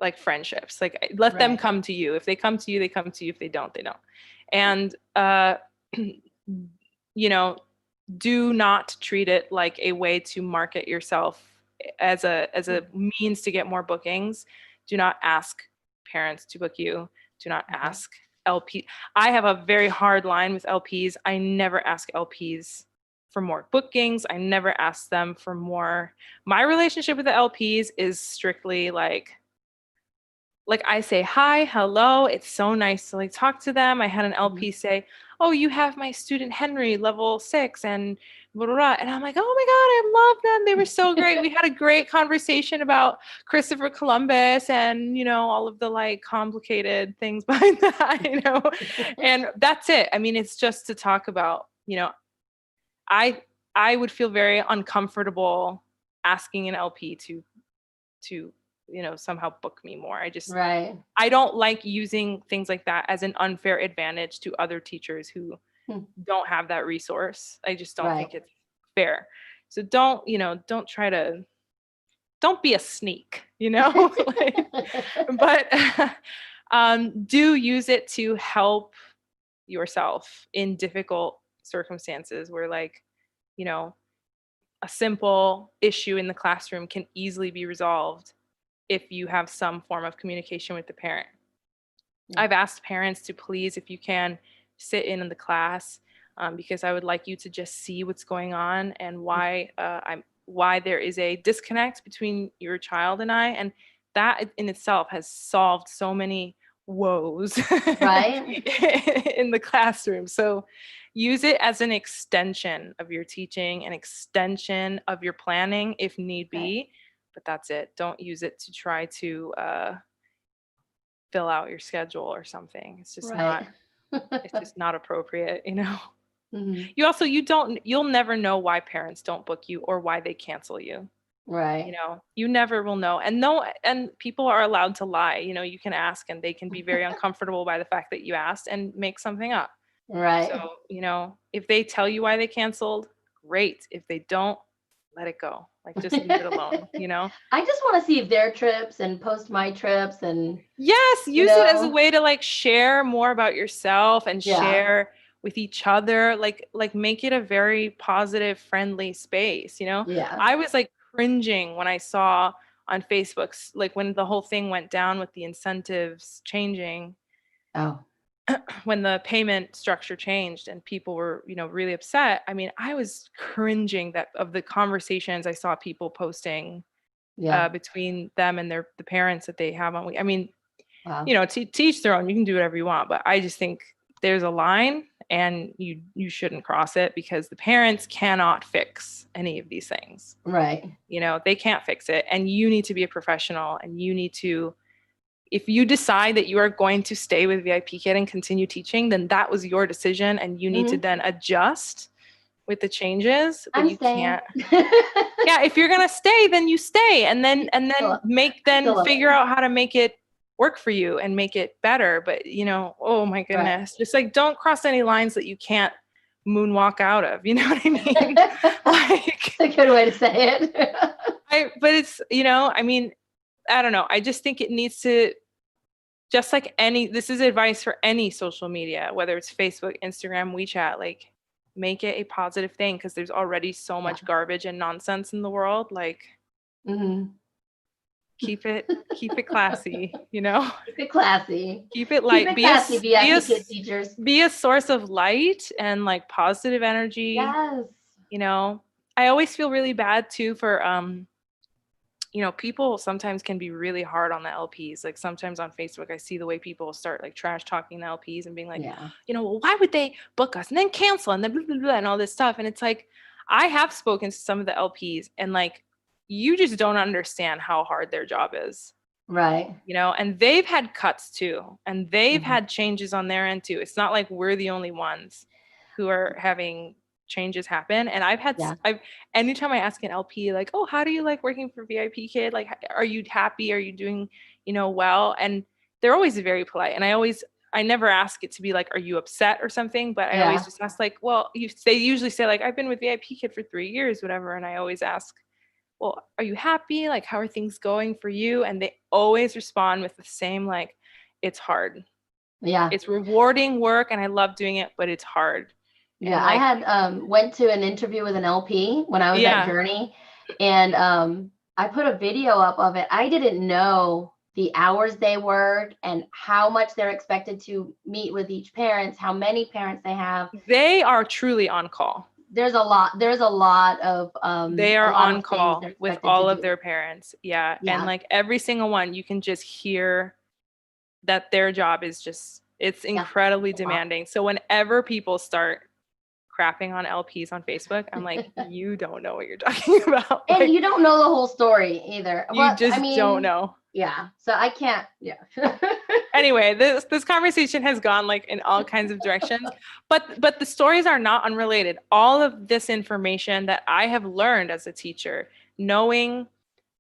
like friendships. Like let them Right. come to you. If they come to you, they come to you. If they don't, they don't. And, do not treat it like a way to market yourself as a means to get more bookings. Do not ask parents to book you. Do not ask LP. I have a very hard line with LPs. I never ask LPs for more bookings. I never ask them for more. My relationship with the LPs is strictly like I say hi, hello. It's so nice to like talk to them. I had an LP say, "Oh, you have my student Henry, level 6, and blah, blah, blah." And I'm like, "Oh my God, I love them. They were so great. We had a great conversation about Christopher Columbus and, all of the like complicated things behind that, And that's it. I mean, it's just to talk about, I would feel very uncomfortable asking an LP to somehow book me more. Right. I don't like using things like that as an unfair advantage to other teachers who don't have that resource. I just don't think it's fair. So don't be a sneak, but do use it to help yourself in difficult circumstances where like, a simple issue in the classroom can easily be resolved if you have some form of communication with the parent. I've asked parents to please, if you can, sit in the class because I would like you to just see what's going on and why there is a disconnect between your child and I, and that in itself has solved so many woes in the classroom. So use it as an extension of your teaching, an extension of your planning if need be. But that's it. Don't use it to try to fill out your schedule or something. It's just not appropriate, You'll never know why parents don't book you or why they cancel you. Right. You never will know. And people are allowed to lie. You can ask and they can be very uncomfortable by the fact that you asked and make something up. Right. So, if they tell you why they canceled, great. If they don't, let it go. Like just leave it alone, I just want to see their trips and post my trips and yes, use it as a way to like share more about yourself and share with each other, like make it a very positive, friendly space, I was like cringing when I saw on Facebook, like when the whole thing went down with the incentives changing. When the payment structure changed and people were, really upset. I mean, I was cringing of the conversations I saw people posting between them and the parents that they have on. I mean, to each their own. You can do whatever you want, but I just think there's a line and you shouldn't cross it because the parents cannot fix any of these things. Right. They can't fix it, and you need to be a professional, and you need to. If you decide that you are going to stay with VIP Kid and continue teaching, then that was your decision, and you need to then adjust with the changes. But you can't. Yeah, if you're gonna stay, then you stay, and then figure out how to make it work for you and make it better. But oh my goodness, just like don't cross any lines that you can't moonwalk out of. You know what I mean? Like, it's a good way to say it. But it's I mean. I don't know. I just think it needs to, just like this is advice for any social media, whether it's Facebook, Instagram, WeChat, like make it a positive thing because there's already so much garbage and nonsense in the world. Like keep it classy, Keep it classy. Keep it light. Keep it classy, VIP Kid teachers. Be a source of light and like positive energy. Yes. I always feel really bad too for people sometimes can be really hard on the LPs. Like sometimes on Facebook, I see the way people start like trash talking the LPs and being like, well, why would they book us and then cancel and then blah, blah, blah, and all this stuff. And it's like, I have spoken to some of the LPs and like, you just don't understand how hard their job is. Right. And they've had cuts too. And they've had changes on their end too. It's not like we're the only ones who are having changes happen. And I've anytime I ask an LP, like, oh, how do you like working for VIP Kid? Like, are you happy? Are you doing, well? And they're always very polite. And I never ask it to be like, are you upset or something? But I always just ask like, well, they usually say like, I've been with VIP Kid for 3 years, whatever. And I always ask, well, are you happy? Like, how are things going for you? And they always respond with the same, like, it's hard. Yeah. It's rewarding work and I love doing it, but it's hard. Yeah. I had went to an interview with an LP when I was at Journey, and I put a video up of it. I didn't know the hours they work and how much they're expected to meet with each parent, how many parents they have. They are truly on call. There's a lot of they are on call with all of their parents. Yeah. And like every single one, you can just hear that their job is just, it's incredibly demanding. So whenever people start crapping on LPs on Facebook, I'm like, you don't know what you're talking about. And like, you don't know the whole story either. You just don't know. Yeah. So I can't. Yeah. Anyway, this conversation has gone like in all kinds of directions, but the stories are not unrelated. All of this information that I have learned as a teacher, knowing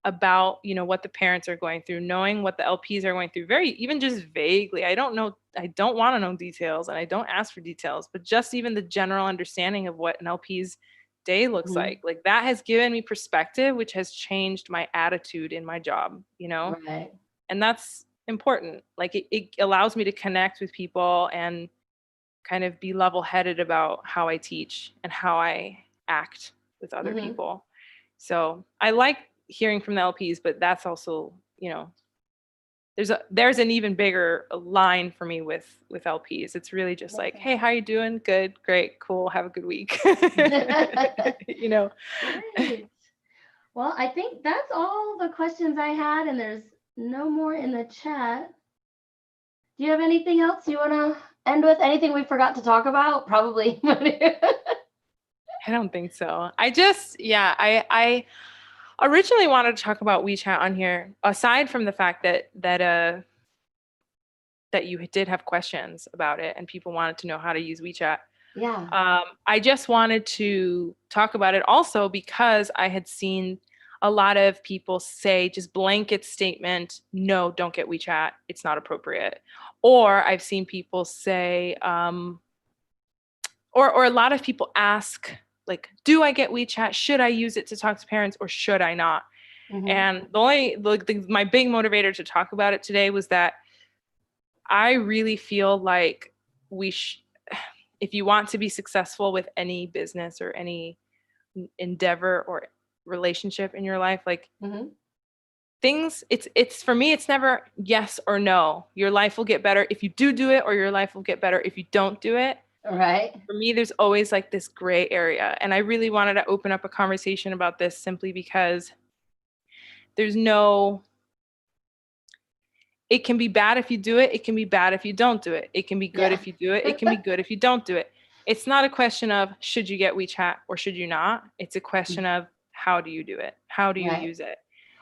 about, what the parents are going through, knowing what the LPs are going through, very, even just vaguely. I don't want to know details and I don't ask for details, but just even the general understanding of what an LP's day looks like that has given me perspective, which has changed my attitude in my job, Right. And that's important. Like it allows me to connect with people and kind of be level-headed about how I teach and how I act with other people. So I like hearing from the LPs, but that's also, there's an even bigger line for me with LPs. It's really just like, hey, how you doing? Good, great, cool. Have a good week. Great. Well, I think that's all the questions I had, and there's no more in the chat. Do you have anything else you want to end with? Anything we forgot to talk about? Probably. I don't think so. I originally wanted to talk about WeChat on here, aside from the fact that you did have questions about it and people wanted to know how to use WeChat. Yeah. I just wanted to talk about it also because I had seen a lot of people say just blanket statement, no, don't get WeChat. It's not appropriate. Or I've seen people say, or a lot of people ask, like, do I get WeChat? Should I use it to talk to parents or should I not? And my big motivator to talk about it today was that I really feel like if you want to be successful with any business or any endeavor or relationship in your life, like things, it's for me, it's never yes or no. Your life will get better if you do it, or your life will get better if you don't do it. Right. For me, there's always like this gray area. And I really wanted to open up a conversation about this simply because it can be bad if you do it. It can be bad if you don't do it. It can be good if you do it. It can be good if you don't do it. It's not a question of should you get WeChat or should you not. It's a question of how do you do it? How do you use it?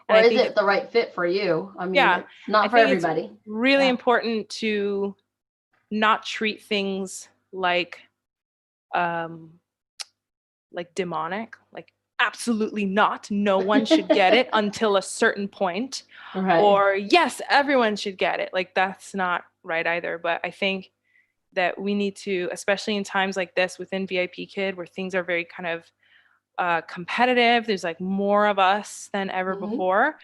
Or is it the right fit for you? I mean, it's not for everybody. It's really important to not treat things like demonic, like absolutely not. No one should get it until a certain point. Right. Or yes, everyone should get it. Like that's not right either. But I think that we need to, especially in times like this within VIP Kid, where things are very kind of competitive. There's like more of us than ever before.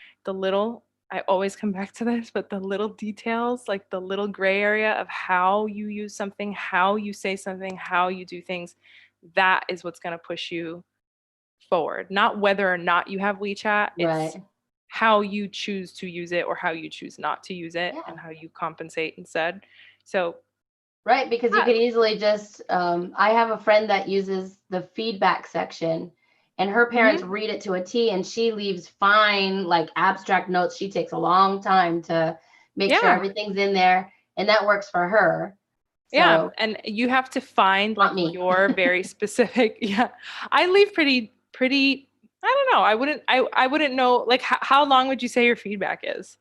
I always come back to this, but the little details, like the little gray area of how you use something, how you say something, how you do things, that is what's going to push you forward. Not whether or not you have WeChat. It's how you choose to use it or how you choose not to use it and how you compensate instead. So right, because you could easily just I have a friend that uses the feedback section, and her parents read it to a T, and she leaves fine like abstract notes. She takes a long time to make sure everything's in there, and that works for her. So, and you have to find like your very specific. I leave pretty. I don't know. I wouldn't know. Like, how long would you say your feedback is?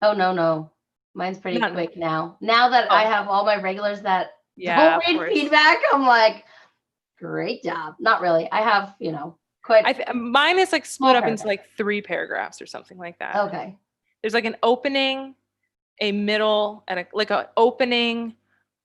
Oh, no. Mine's pretty quick now. Now that I have all my regulars that don't read feedback, I'm like, Great job. Not really. I have, quite mine is like small split up paragraph. into like 3 paragraphs or something like that. Okay. There's like an opening, a middle, and like a opening,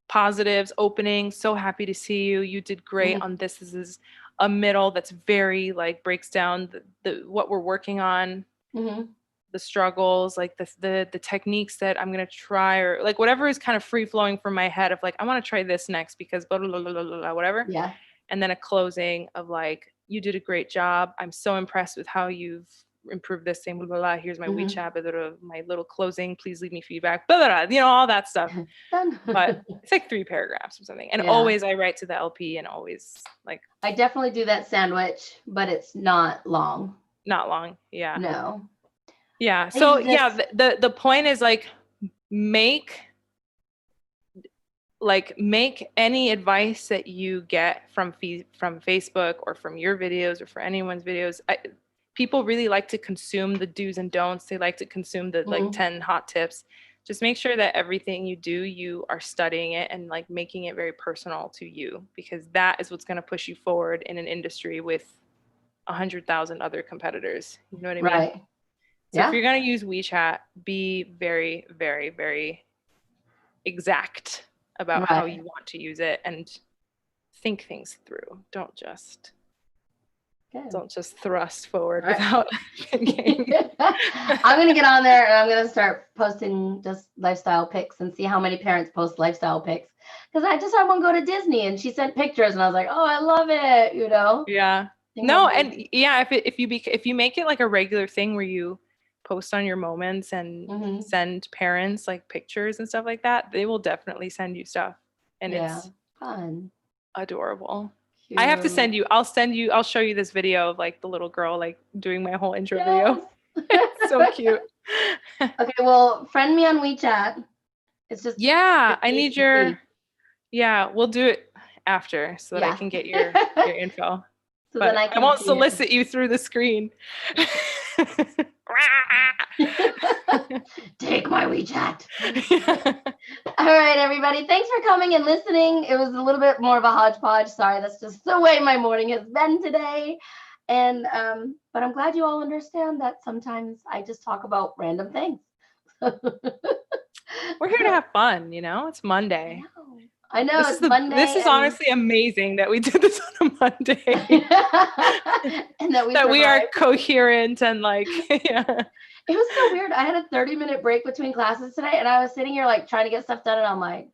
positives, opening, so happy to see you. You did great on this. This is a middle that's very like breaks down the what we're working on, the struggles, like the techniques that I'm gonna try, or like whatever is kind of free flowing from my head of like I want to try this next because blah, blah, blah, blah, blah, blah, whatever. Yeah. And then a closing of like, you did a great job. I'm so impressed with how you've improved this thing. Blah, blah, blah. Here's my WeChat, blah, blah, blah, my little closing. Please leave me feedback. Blah, blah, blah, all that stuff. Done. But it's like 3 paragraphs or something. And Yeah. always I write to the LP, and always like. I definitely do that sandwich, but it's not long. Not long. Yeah. No. Yeah. So yeah, the point is like make any advice that you get from Facebook or from your videos or for anyone's videos. People really like to consume the do's and don'ts. They like to consume the like 10 hot tips. Just make sure that everything you do, you are studying it and like making it very personal to you, because that is what's going to push you forward in an industry with 100,000 other competitors. You know what I mean? Right. So if you're going to use WeChat, be very, very, very exact about how you want to use it, and think things through. Don't just thrust forward without thinking. I'm going to get on there and I'm going to start posting just lifestyle pics and see how many parents post lifestyle pics. Because I just had one go to Disney and she sent pictures and I was like, oh, I love it, Yeah. No, and yeah, if you make it like a regular thing where you post on your moments and send parents like pictures and stuff like that, they will definitely send you stuff, and it's fun, adorable. Cute. I have to send you. I'll show you this video of like the little girl like doing my whole intro video. It's so cute. Okay, well, friend me on WeChat. It's just I need your. Yeah, we'll do it after so that I can get your info. So but then I won't solicit you through the screen. Take my WeChat. All right, everybody. Thanks for coming and listening. It was a little bit more of a hodgepodge. Sorry, that's just the way my morning has been today. And but I'm glad you all understand that sometimes I just talk about random things. We're here to have fun, It's Monday. I know it's Monday. This is honestly amazing that we did this on a Monday. And that we are coherent and like, yeah. It was so weird. I had a 30-minute break between classes today, and I was sitting here like trying to get stuff done, and I'm like,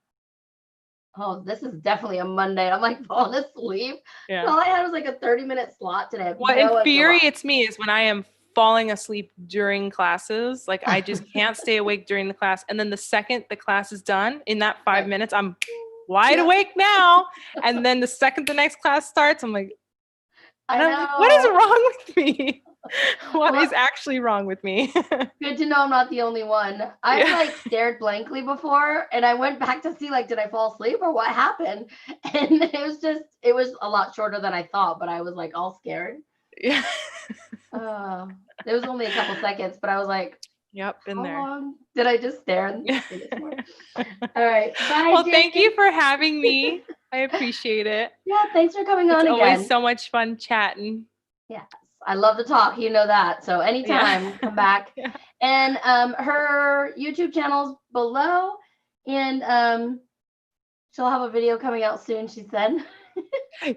oh, this is definitely a Monday. I'm like falling asleep. Yeah. All I had was like a 30-minute slot today. What infuriates me is when I am falling asleep during classes. Like I just can't stay awake during the class. And then the second the class is done, in that 5 minutes, I'm wide awake now. And then the second the next class starts, I'm like, I'm like, what is wrong with me? What is actually wrong with me? Good to know I'm not the only one. I've like stared blankly before, and I went back to see like, did I fall asleep or what happened? And it was a lot shorter than I thought, but I was like all scared. Yeah. It was only a couple seconds, but I was like, yep, been there. How long did I just stare? All right. Bye. Well, thank you for having me. I appreciate it. Yeah, thanks for coming on again. It's always so much fun chatting. Yes, I love to talk. You know that. So anytime, come back. Yeah. And her YouTube channel's below, and she'll have a video coming out soon, she said.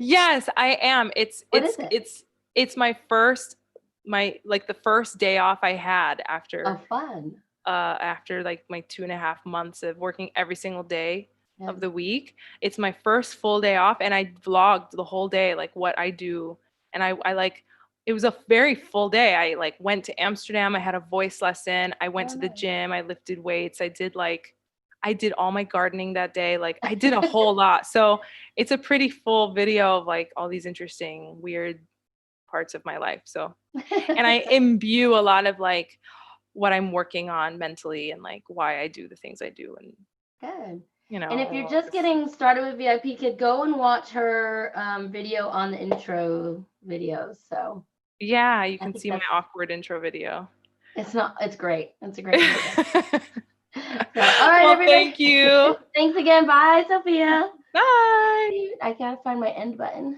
Yes, I am. It's my the first day off I had after. Oh, fun. After like my 2.5 months of working every single day of the week. It's my first full day off, and I vlogged the whole day, like what I do. And I like, it was a very full day. I like went to Amsterdam. I had a voice lesson. I went to the gym. I lifted weights. I did all my gardening that day. Like I did a whole lot. So it's a pretty full video of like all these interesting, weird parts of my life. So, and I imbue a lot of like what I'm working on mentally and like why I do the things I do. And good. And if you're just getting started with VIP Kid, go and watch her video on the intro videos. So yeah, you can see my awkward intro video. It's great. It's a great video. So, all right, everybody. Thank you. Thanks again. Bye, Sophia. Bye. I gotta find my end button.